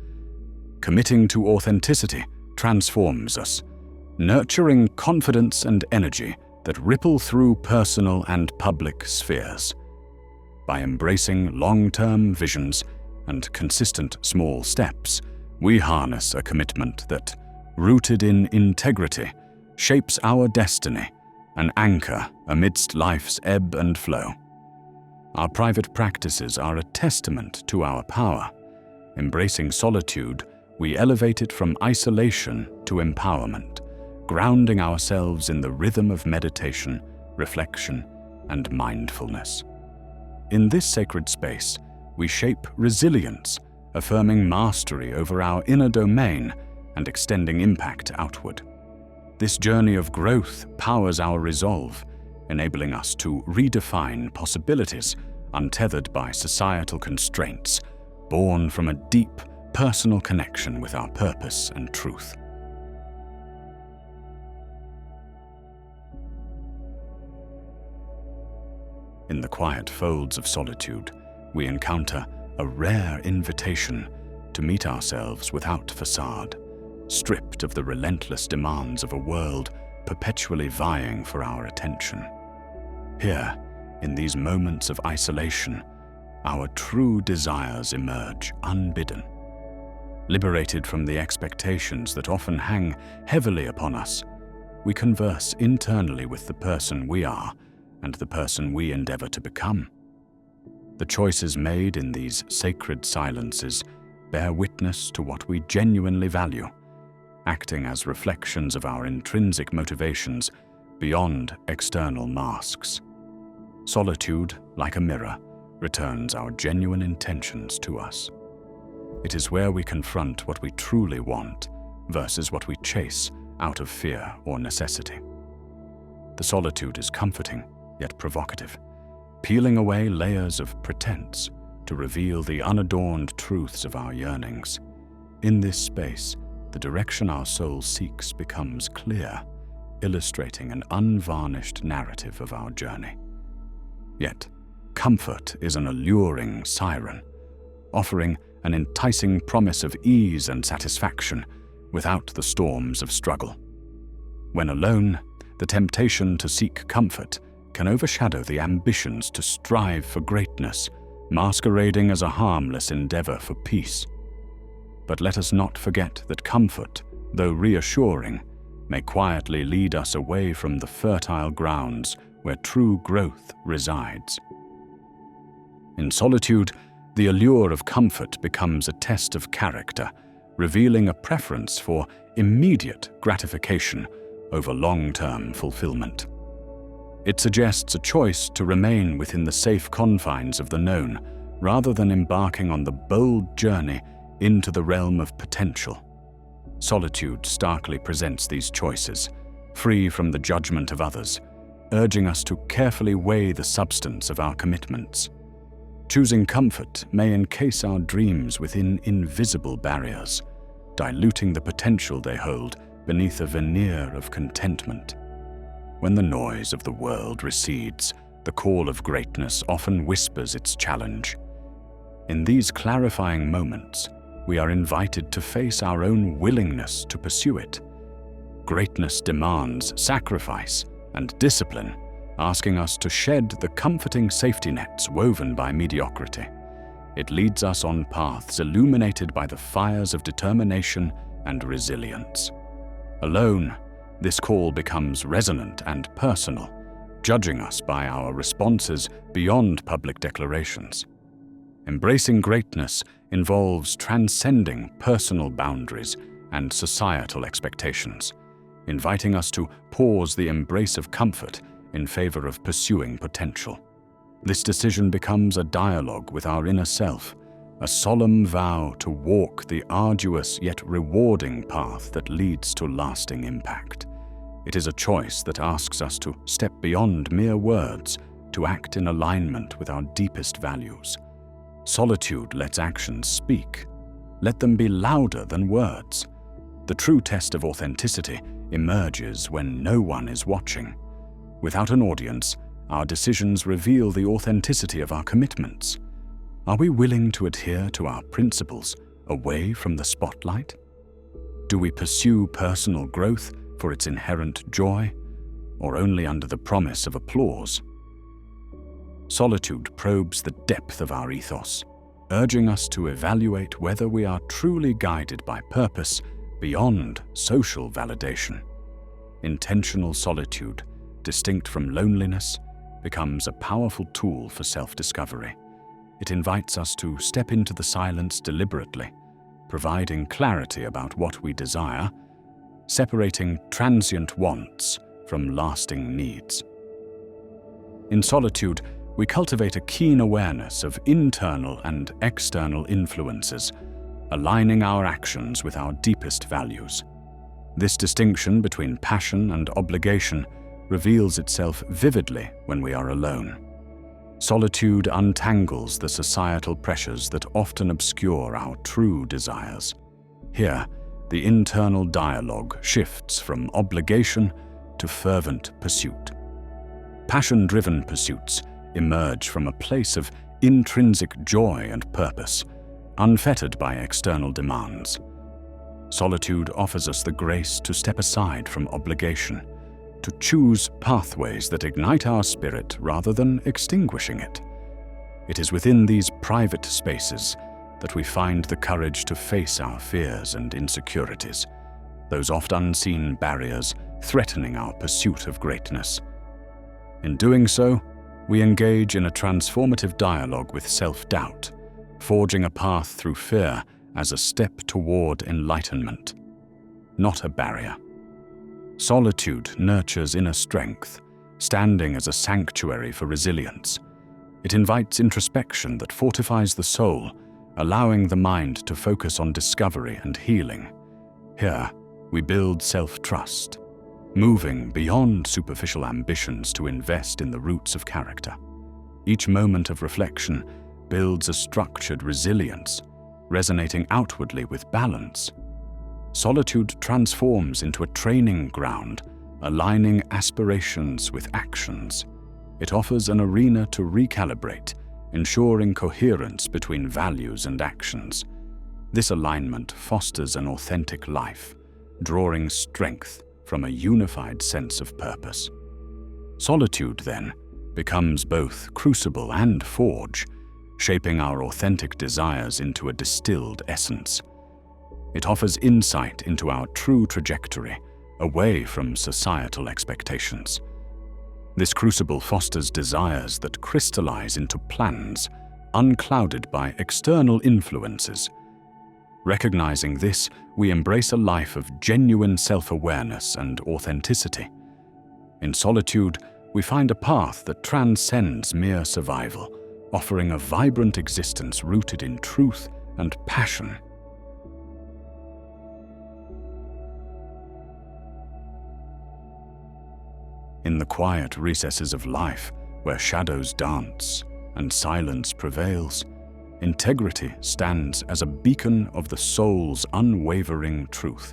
Committing to authenticity transforms us, nurturing confidence and energy that ripple through personal and public spheres. By embracing long-term visions and consistent small steps, we harness a commitment that, rooted in integrity, shapes our destiny, an anchor amidst life's ebb and flow. Our private practices are a testament to our power. Embracing solitude, we elevate it from isolation to empowerment, grounding ourselves in the rhythm of meditation, reflection, and mindfulness. In this sacred space, we shape resilience, affirming mastery over our inner domain and extending impact outward. This journey of growth powers our resolve, enabling us to redefine possibilities untethered by societal constraints, born from a deep, personal connection with our purpose and truth. In the quiet folds of solitude, we encounter a rare invitation to meet ourselves without facade, stripped of the relentless demands of a world perpetually vying for our attention. Here, in these moments of isolation, our true desires emerge unbidden. Liberated from the expectations that often hang heavily upon us, we converse internally with the person we are and the person we endeavor to become. The choices made in these sacred silences bear witness to what we genuinely value, acting as reflections of our intrinsic motivations beyond external masks. Solitude, like a mirror, returns our genuine intentions to us. It is where we confront what we truly want versus what we chase out of fear or necessity. The solitude is comforting, yet provocative, peeling away layers of pretense to reveal the unadorned truths of our yearnings. In this space, the direction our soul seeks becomes clear, illustrating an unvarnished narrative of our journey. Yet, comfort is an alluring siren, offering an enticing promise of ease and satisfaction without the storms of struggle. When alone, the temptation to seek comfort can overshadow the ambitions to strive for greatness, masquerading as a harmless endeavor for peace. But let us not forget that comfort, though reassuring, may quietly lead us away from the fertile grounds where true growth resides. In solitude, the allure of comfort becomes a test of character, revealing a preference for immediate gratification over long-term fulfillment. It suggests a choice to remain within the safe confines of the known, rather than embarking on the bold journey into the realm of potential. Solitude starkly presents these choices, free from the judgment of others, urging us to carefully weigh the substance of our commitments. Choosing comfort may encase our dreams within invisible barriers, diluting the potential they hold beneath a veneer of contentment. When the noise of the world recedes, the call of greatness often whispers its challenge. In these clarifying moments, we are invited to face our own willingness to pursue it. Greatness demands sacrifice and discipline, asking us to shed the comforting safety nets woven by mediocrity. It leads us on paths illuminated by the fires of determination and resilience. Alone, this call becomes resonant and personal, judging us by our responses beyond public declarations. Embracing greatness involves transcending personal boundaries and societal expectations, inviting us to pause the embrace of comfort in favor of pursuing potential. This decision becomes a dialogue with our inner self, a solemn vow to walk the arduous yet rewarding path that leads to lasting impact. It is a choice that asks us to step beyond mere words, to act in alignment with our deepest values. Solitude lets actions speak. Let them be louder than words. The true test of authenticity emerges when no one is watching. Without an audience, our decisions reveal the authenticity of our commitments. Are we willing to adhere to our principles away from the spotlight? Do we pursue personal growth for its inherent joy, or only under the promise of applause? Solitude probes the depth of our ethos, urging us to evaluate whether we are truly guided by purpose beyond social validation. Intentional solitude, distinct from loneliness, becomes a powerful tool for self-discovery. It invites us to step into the silence deliberately, providing clarity about what we desire, separating transient wants from lasting needs. In solitude, we cultivate a keen awareness of internal and external influences, aligning our actions with our deepest values. This distinction between passion and obligation reveals itself vividly when we are alone. Solitude untangles the societal pressures that often obscure our true desires. Here, the internal dialogue shifts from obligation to fervent pursuit. Passion-driven pursuits emerge from a place of intrinsic joy and purpose, unfettered by external demands. Solitude offers us the grace to step aside from obligation, to choose pathways that ignite our spirit rather than extinguishing it. It is within these private spaces that we find the courage to face our fears and insecurities, those oft unseen barriers threatening our pursuit of greatness. In doing so, we engage in a transformative dialogue with self-doubt, forging a path through fear as a step toward enlightenment, not a barrier. Solitude nurtures inner strength, standing as a sanctuary for resilience. It invites introspection that fortifies the soul, allowing the mind to focus on discovery and healing. Here, we build self-trust, moving beyond superficial ambitions to invest in the roots of character. Each moment of reflection builds a structured resilience, resonating outwardly with balance. Solitude transforms into a training ground, aligning aspirations with actions. It offers an arena to recalibrate, ensuring coherence between values and actions. This alignment fosters an authentic life, drawing strength from a unified sense of purpose. Solitude, then, becomes both crucible and forge, shaping our authentic desires into a distilled essence. It offers insight into our true trajectory, away from societal expectations. This crucible fosters desires that crystallize into plans, unclouded by external influences. Recognizing this, we embrace a life of genuine self-awareness and authenticity. In solitude, we find a path that transcends mere survival, offering a vibrant existence rooted in truth and passion. In the quiet recesses of life, where shadows dance and silence prevails, integrity stands as a beacon of the soul's unwavering truth.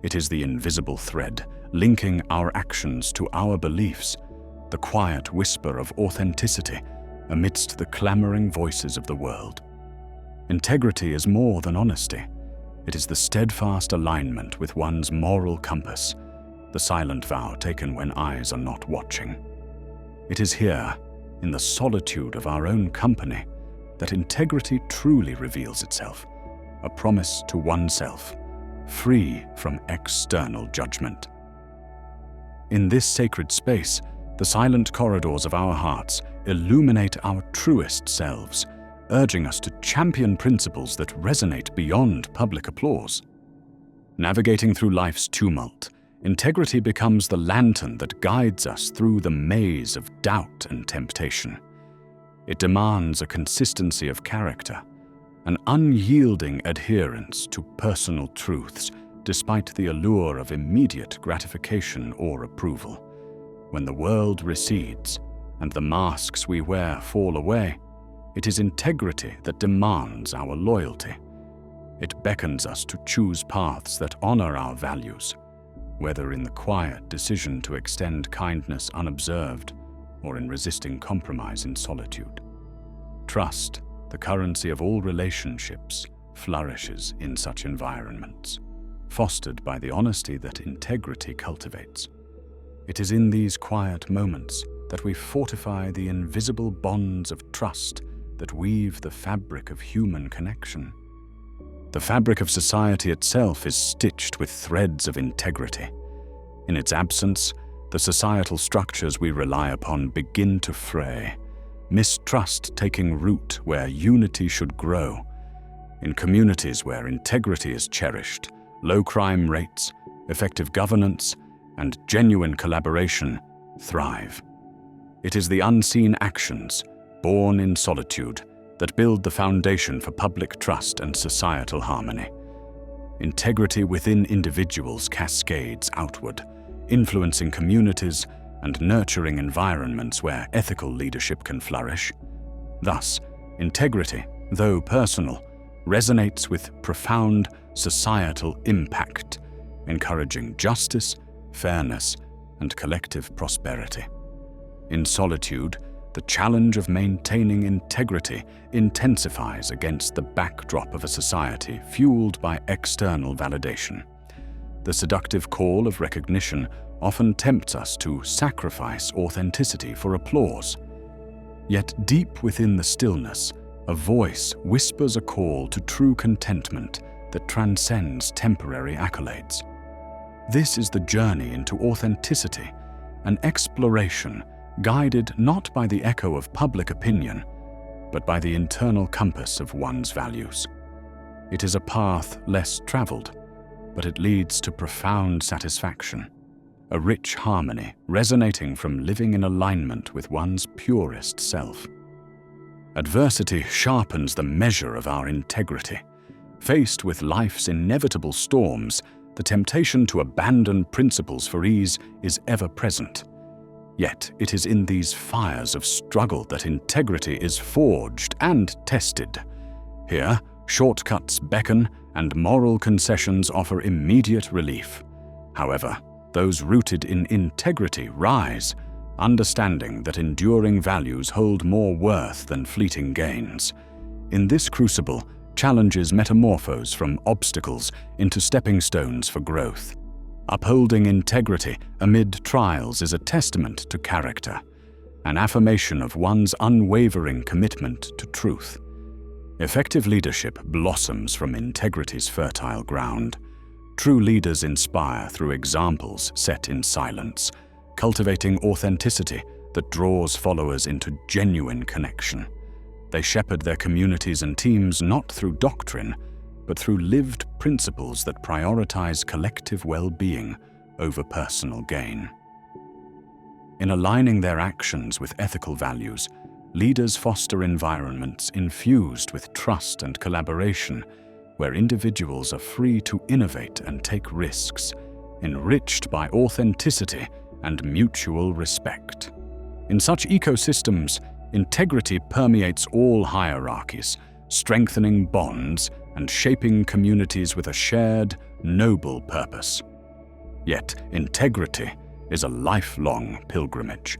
It is the invisible thread linking our actions to our beliefs, the quiet whisper of authenticity amidst the clamoring voices of the world. Integrity is more than honesty. It is the steadfast alignment with one's moral compass, the silent vow taken when eyes are not watching. It is here, in the solitude of our own company, that integrity truly reveals itself, a promise to oneself, free from external judgment. In this sacred space, the silent corridors of our hearts illuminate our truest selves, urging us to champion principles that resonate beyond public applause. Navigating through life's tumult, integrity becomes the lantern that guides us through the maze of doubt and temptation. It demands a consistency of character, an unyielding adherence to personal truths despite the allure of immediate gratification or approval. When the world recedes and the masks we wear fall away, it is integrity that demands our loyalty. It beckons us to choose paths that honor our values, whether in the quiet decision to extend kindness unobserved or in resisting compromise in solitude. Trust, the currency of all relationships, flourishes in such environments, fostered by the honesty that integrity cultivates. It is in these quiet moments that we fortify the invisible bonds of trust that weave the fabric of human connection. The fabric of society itself is stitched with threads of integrity. In its absence, the societal structures we rely upon begin to fray, mistrust taking root where unity should grow. In communities where integrity is cherished, low crime rates, effective governance, and genuine collaboration thrive. It is the unseen actions, born in solitude, that build the foundation for public trust and societal harmony. Integrity within individuals cascades outward, influencing communities and nurturing environments where ethical leadership can flourish. Thus, integrity, though personal, resonates with profound societal impact, encouraging justice, fairness, and collective prosperity. In solitude, the challenge of maintaining integrity intensifies against the backdrop of a society fueled by external validation. The seductive call of recognition often tempts us to sacrifice authenticity for applause. Yet deep within the stillness, a voice whispers a call to true contentment that transcends temporary accolades. This is the journey into authenticity, an exploration guided not by the echo of public opinion, but by the internal compass of one's values. It is a path less traveled, but it leads to profound satisfaction, a rich harmony resonating from living in alignment with one's purest self. Adversity sharpens the measure of our integrity. Faced with life's inevitable storms, the temptation to abandon principles for ease is ever present. Yet it is in these fires of struggle that integrity is forged and tested. Here, shortcuts beckon and moral concessions offer immediate relief. However, those rooted in integrity rise, understanding that enduring values hold more worth than fleeting gains. In this crucible, challenges metamorphose from obstacles into stepping stones for growth. Upholding integrity amid trials is a testament to character, an affirmation of one's unwavering commitment to truth. Effective leadership blossoms from integrity's fertile ground. True leaders inspire through examples set in silence, cultivating authenticity that draws followers into genuine connection. They shepherd their communities and teams not through doctrine, but through lived principles that prioritize collective well-being over personal gain. In aligning their actions with ethical values, leaders foster environments infused with trust and collaboration, where individuals are free to innovate and take risks, enriched by authenticity and mutual respect. In such ecosystems, integrity permeates all hierarchies, strengthening bonds and shaping communities with a shared, noble purpose. Yet, integrity is a lifelong pilgrimage,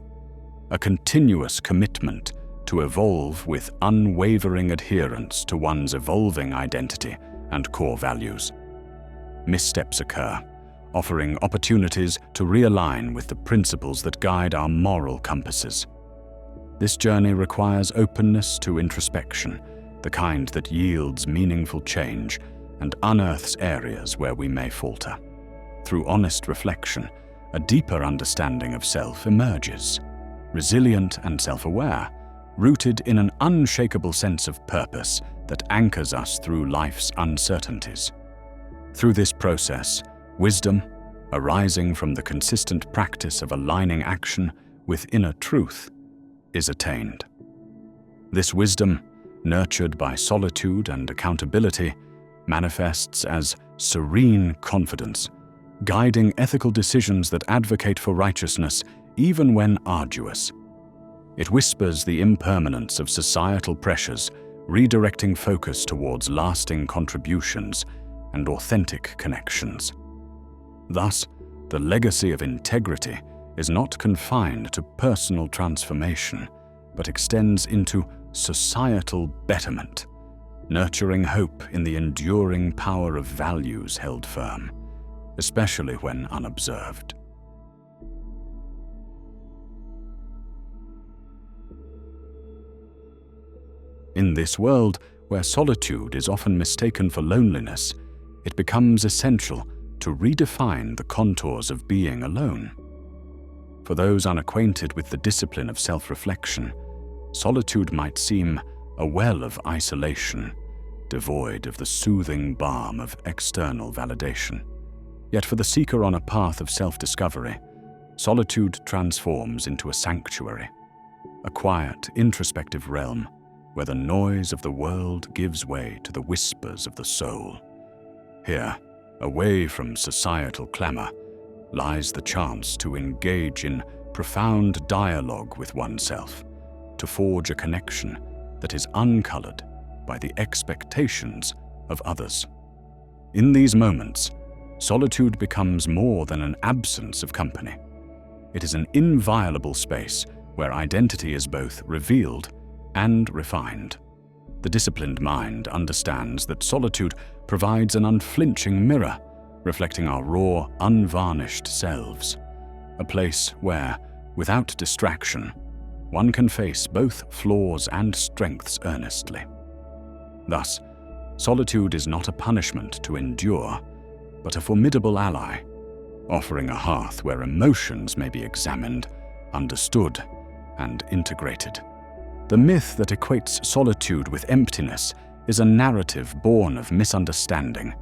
a continuous commitment to evolve with unwavering adherence to one's evolving identity and core values. Missteps occur, offering opportunities to realign with the principles that guide our moral compasses. This journey requires openness to introspection, the kind that yields meaningful change and unearths areas where we may falter. Through honest reflection, a deeper understanding of self emerges, resilient and self-aware, rooted in an unshakable sense of purpose that anchors us through life's uncertainties. Through this process, wisdom, arising from the consistent practice of aligning action with inner truth, is attained. This wisdom, nurtured by solitude and accountability, manifests as serene confidence, guiding ethical decisions that advocate for righteousness even when arduous. It whispers the impermanence of societal pressures, redirecting focus towards lasting contributions and authentic connections. Thus, the legacy of integrity is not confined to personal transformation, but extends into societal betterment, nurturing hope in the enduring power of values held firm, especially when unobserved. In this world, where solitude is often mistaken for loneliness, it becomes essential to redefine the contours of being alone. For those unacquainted with the discipline of self-reflection, solitude might seem a well of isolation, devoid of the soothing balm of external validation. Yet for the seeker on a path of self-discovery, solitude transforms into a sanctuary, a quiet, introspective realm where the noise of the world gives way to the whispers of the soul. Here, away from societal clamor, lies the chance to engage in profound dialogue with oneself, to forge a connection that is uncolored by the expectations of others. In these moments, solitude becomes more than an absence of company. It is an inviolable space where identity is both revealed and refined. The disciplined mind understands that solitude provides an unflinching mirror, reflecting our raw, unvarnished selves, a place where, without distraction, one can face both flaws and strengths earnestly. Thus, solitude is not a punishment to endure, but a formidable ally, offering a hearth where emotions may be examined, understood, and integrated. The myth that equates solitude with emptiness is a narrative born of misunderstanding.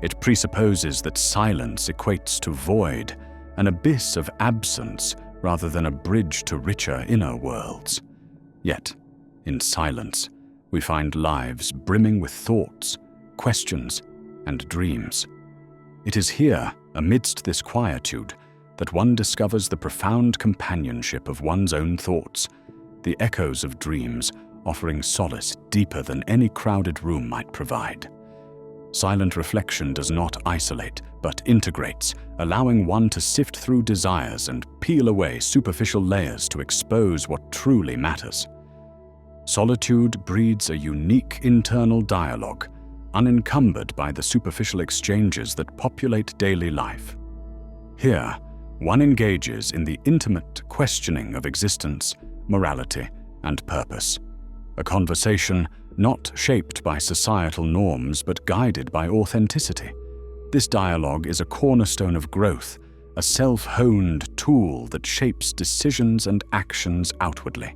It presupposes that silence equates to void, an abyss of absence rather than a bridge to richer inner worlds. Yet, in silence, we find lives brimming with thoughts, questions, and dreams. It is here, amidst this quietude, that one discovers the profound companionship of one's own thoughts, the echoes of dreams offering solace deeper than any crowded room might provide. Silent reflection does not isolate, but integrates, allowing one to sift through desires and peel away superficial layers to expose what truly matters. Solitude breeds a unique internal dialogue, unencumbered by the superficial exchanges that populate daily life. Here, one engages in the intimate questioning of existence, morality, and purpose, a conversation not shaped by societal norms but guided by authenticity. This dialogue is a cornerstone of growth, a self-honed tool that shapes decisions and actions outwardly.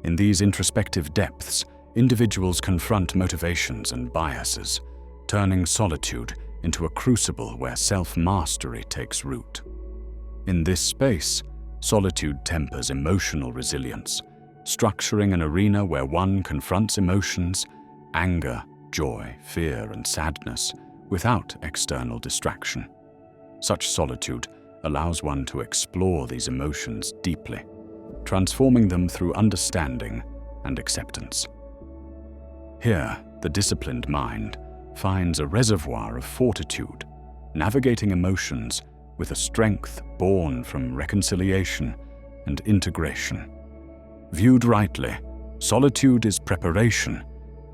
In these introspective depths, individuals confront motivations and biases, turning solitude into a crucible where self-mastery takes root. In this space, solitude tempers emotional resilience, structuring an arena where one confronts emotions, anger, joy, fear, and sadness without external distraction. Such solitude allows one to explore these emotions deeply, transforming them through understanding and acceptance. Here, the disciplined mind finds a reservoir of fortitude, navigating emotions with a strength born from reconciliation and integration. Viewed rightly, solitude is preparation,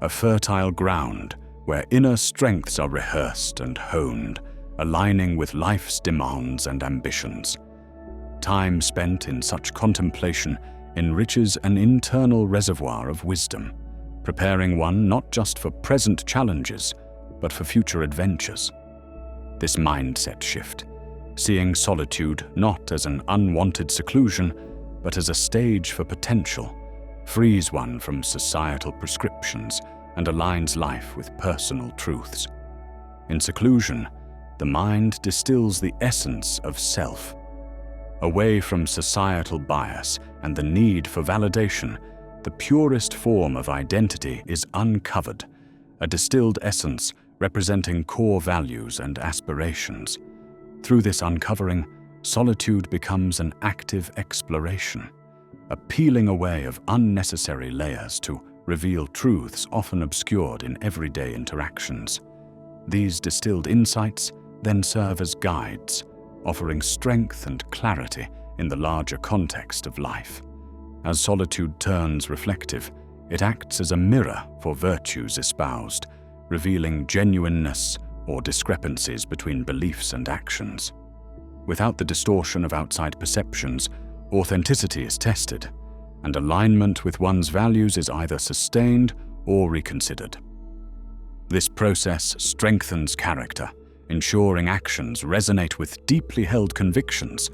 a fertile ground where inner strengths are rehearsed and honed, aligning with life's demands and ambitions. Time spent in such contemplation enriches an internal reservoir of wisdom, preparing one not just for present challenges, but for future adventures. This mindset shift, seeing solitude not as an unwanted seclusion, but as a stage for potential, frees one from societal prescriptions and aligns life with personal truths. In seclusion, the mind distills the essence of self. Away from societal bias and the need for validation, the purest form of identity is uncovered, a distilled essence representing core values and aspirations. Through this uncovering, solitude becomes an active exploration, a peeling away of unnecessary layers to reveal truths often obscured in everyday interactions. These distilled insights then serve as guides, offering strength and clarity in the larger context of life. As solitude turns reflective, it acts as a mirror for virtues espoused, revealing genuineness or discrepancies between beliefs and actions. Without the distortion of outside perceptions, authenticity is tested, and alignment with one's values is either sustained or reconsidered. This process strengthens character, ensuring actions resonate with deeply held convictions,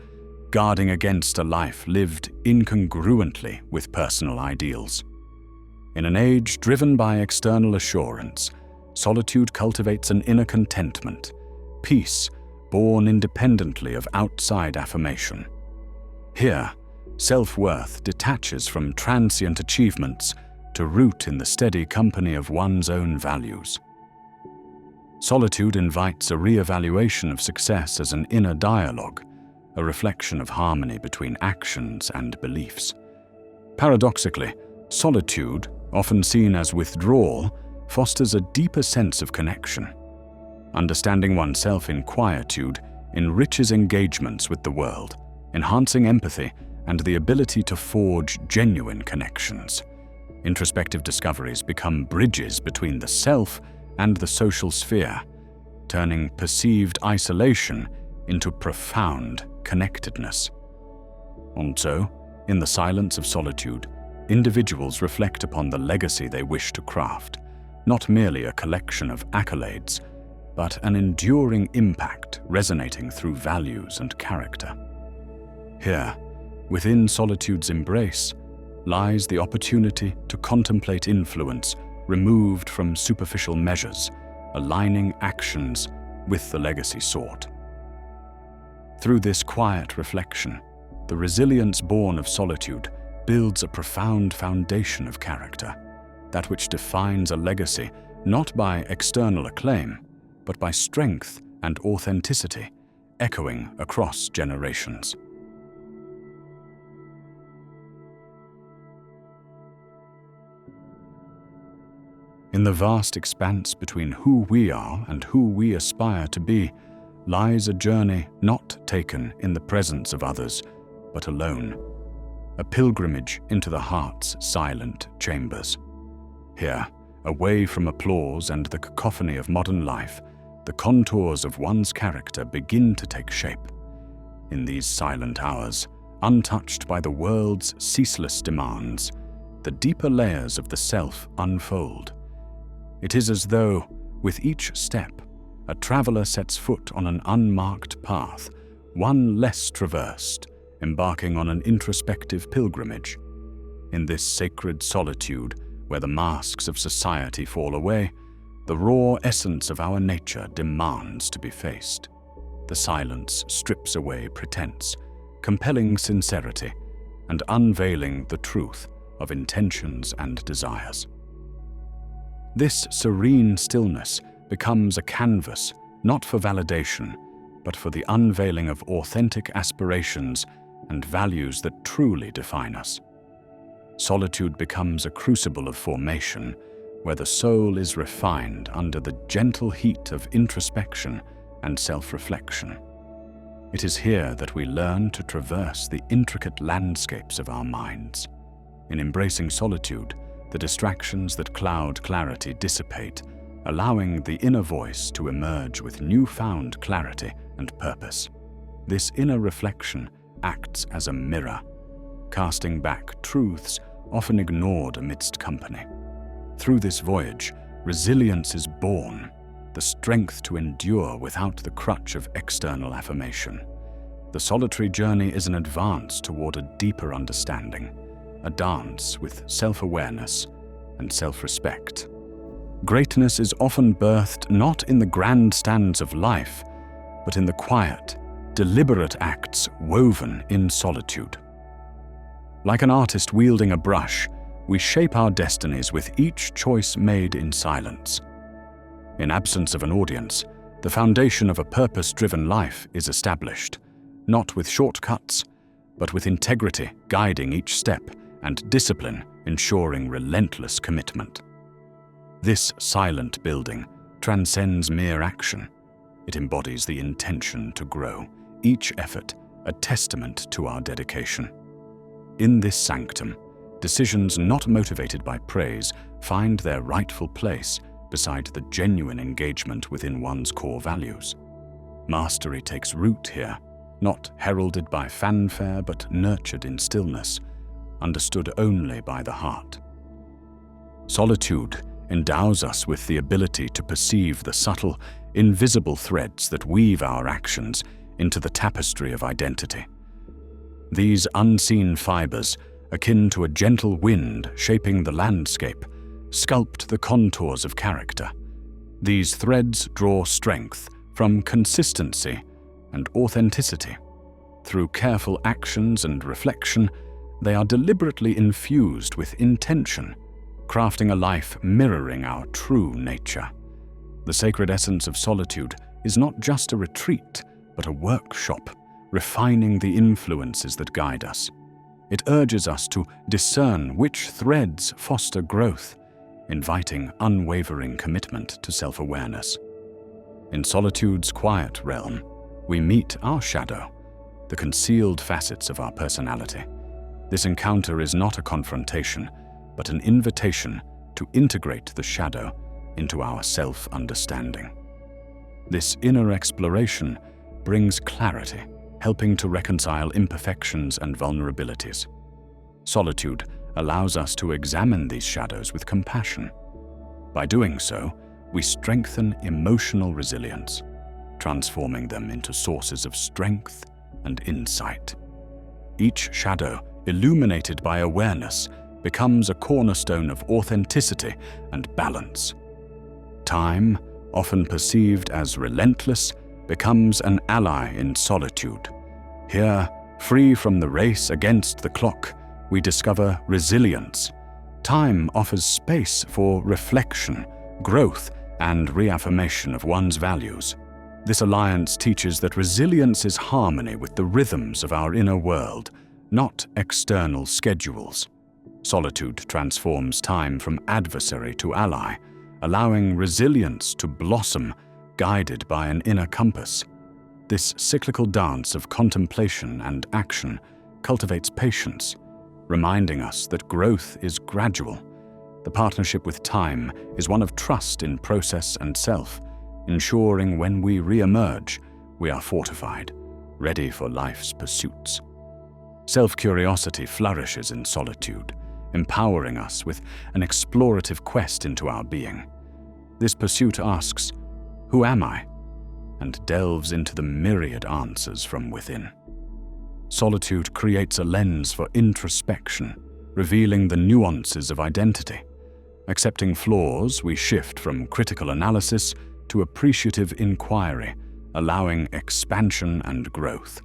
guarding against a life lived incongruently with personal ideals. In an age driven by external assurance, solitude cultivates an inner contentment, peace born independently of outside affirmation. Here, Self-worth detaches from transient achievements to root in the steady company of one's own values. Solitude invites a re-evaluation of success as an inner dialogue, a reflection of harmony between actions and beliefs. Paradoxically, solitude, often seen as withdrawal, fosters a deeper sense of connection. Understanding oneself in quietude enriches engagements with the world, enhancing empathy and the ability to forge genuine connections. Introspective discoveries become bridges between the self and the social sphere, turning perceived isolation into profound connectedness. And so, in the silence of solitude, individuals reflect upon the legacy they wish to craft, not merely a collection of accolades, but an enduring impact resonating through values and character. Here, within solitude's embrace, lies the opportunity to contemplate influence removed from superficial measures, aligning actions with the legacy sought. Through this quiet reflection, the resilience born of solitude builds a profound foundation of character, that which defines a legacy not by external acclaim, but by strength and authenticity, echoing across generations. In the vast expanse between who we are and who we aspire to be lies a journey not taken in the presence of others, but alone, a pilgrimage into the heart's silent chambers. Here, away from applause and the cacophony of modern life, the contours of one's character begin to take shape. In these silent hours, untouched by the world's ceaseless demands, the deeper layers of the self unfold. It is as though, with each step, a traveler sets foot on an unmarked path, one less traversed, embarking on an introspective pilgrimage. In this sacred solitude, where the masks of society fall away, the raw essence of our nature demands to be faced. The silence strips away pretense, compelling sincerity, and unveiling the truth of intentions and desires. This serene stillness becomes a canvas not for validation, but for the unveiling of authentic aspirations and values that truly define us. Solitude becomes a crucible of formation, where the soul is refined under the gentle heat of introspection and self-reflection. It is here that we learn to traverse the intricate landscapes of our minds. In embracing solitude, the distractions that cloud clarity dissipate, allowing the inner voice to emerge with newfound clarity and purpose. This inner reflection acts as a mirror, casting back truths often ignored amidst company. Through this voyage, resilience is born, the strength to endure without the crutch of external affirmation. The solitary journey is an advance toward a deeper understanding, a dance with self-awareness and self-respect. Greatness is often birthed not in the grandstands of life, but in the quiet, deliberate acts woven in solitude. Like an artist wielding a brush, we shape our destinies with each choice made in silence. In absence of an audience, the foundation of a purpose-driven life is established, not with shortcuts, but with integrity guiding each step and discipline ensuring relentless commitment. This silent building transcends mere action. It embodies the intention to grow, each effort a testament to our dedication. In this sanctum, decisions not motivated by praise find their rightful place beside the genuine engagement within one's core values. Mastery takes root here, not heralded by fanfare but nurtured in stillness, understood only by the heart. Solitude endows us with the ability to perceive the subtle, invisible threads that weave our actions into the tapestry of identity. These unseen fibers, akin to a gentle wind shaping the landscape, sculpt the contours of character. These threads draw strength from consistency and authenticity, Through careful actions and reflection, they are deliberately infused with intention, crafting a life mirroring our true nature. The sacred essence of solitude is not just a retreat, but a workshop, refining the influences that guide us. It urges us to discern which threads foster growth, inviting unwavering commitment to self-awareness. In solitude's quiet realm, we meet our shadow, the concealed facets of our personality. This encounter is not a confrontation, but an invitation to integrate the shadow into our self-understanding. This inner exploration brings clarity, helping to reconcile imperfections and vulnerabilities. Solitude allows us to examine these shadows with compassion. By doing so, we strengthen emotional resilience, transforming them into sources of strength and insight. Each shadow, illuminated by awareness, becomes a cornerstone of authenticity and balance. Time, often perceived as relentless, becomes an ally in solitude. Here, free from the race against the clock, we discover resilience. Time offers space for reflection, growth, and reaffirmation of one's values. This alliance teaches that resilience is harmony with the rhythms of our inner world, not external schedules. Solitude transforms time from adversary to ally, allowing resilience to blossom, guided by an inner compass. This cyclical dance of contemplation and action cultivates patience, reminding us that growth is gradual. The partnership with time is one of trust in process and self, ensuring when we re-emerge, we are fortified, ready for life's pursuits. Self-curiosity flourishes in solitude, empowering us with an explorative quest into our being. This pursuit asks, "Who am I?" and delves into the myriad answers from within. Solitude creates a lens for introspection, revealing the nuances of identity. Accepting flaws, we shift from critical analysis to appreciative inquiry, allowing expansion and growth.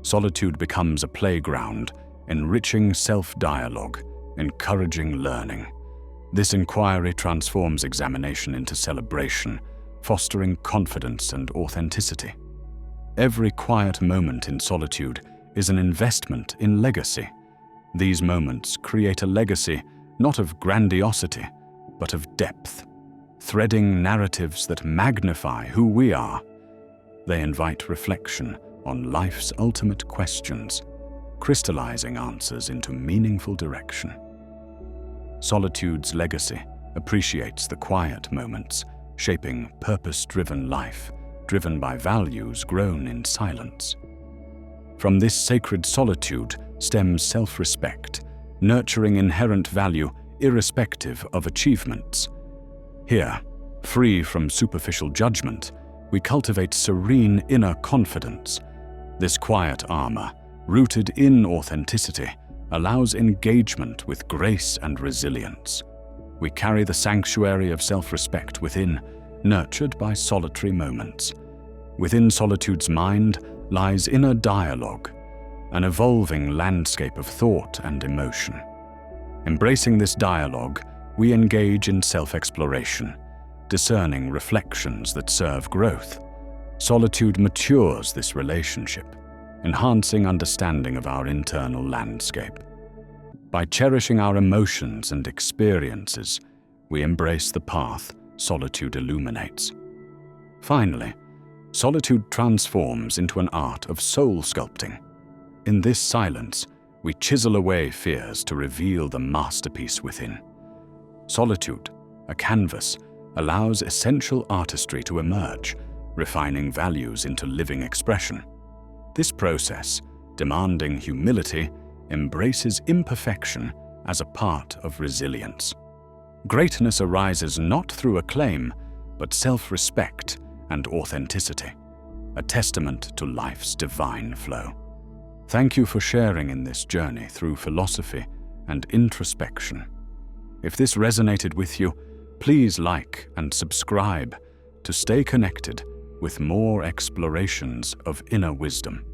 Solitude becomes a playground, enriching self-dialogue, encouraging learning. This inquiry transforms examination into celebration, fostering confidence and authenticity. Every quiet moment in solitude is an investment in legacy. These moments create a legacy not of grandiosity, but of depth, threading narratives that magnify who we are. They invite reflection on life's ultimate questions, crystallizing answers into meaningful direction. Solitude's legacy appreciates the quiet moments, shaping purpose-driven life, driven by values grown in silence. From this sacred solitude stems self-respect, nurturing inherent value irrespective of achievements. Here, free from superficial judgment, we cultivate serene inner confidence. This quiet armor, rooted in authenticity, allows engagement with grace and resilience. We carry the sanctuary of self-respect within, nurtured by solitary moments. Within solitude's mind lies inner dialogue, an evolving landscape of thought and emotion. Embracing this dialogue, we engage in self-exploration, discerning reflections that serve growth. Solitude matures this relationship, enhancing understanding of our internal landscape. By cherishing our emotions and experiences, we embrace the path solitude illuminates. Finally, solitude transforms into an art of soul sculpting. In this silence, we chisel away fears to reveal the masterpiece within. Solitude, a canvas, allows essential artistry to emerge, refining values into living expression. This process, demanding humility, embraces imperfection as a part of resilience. Greatness arises not through acclaim, but self-respect and authenticity, a testament to life's divine flow. Thank you for sharing in this journey through philosophy and introspection. If this resonated with you, please like and subscribe to stay connected with more explorations of inner wisdom.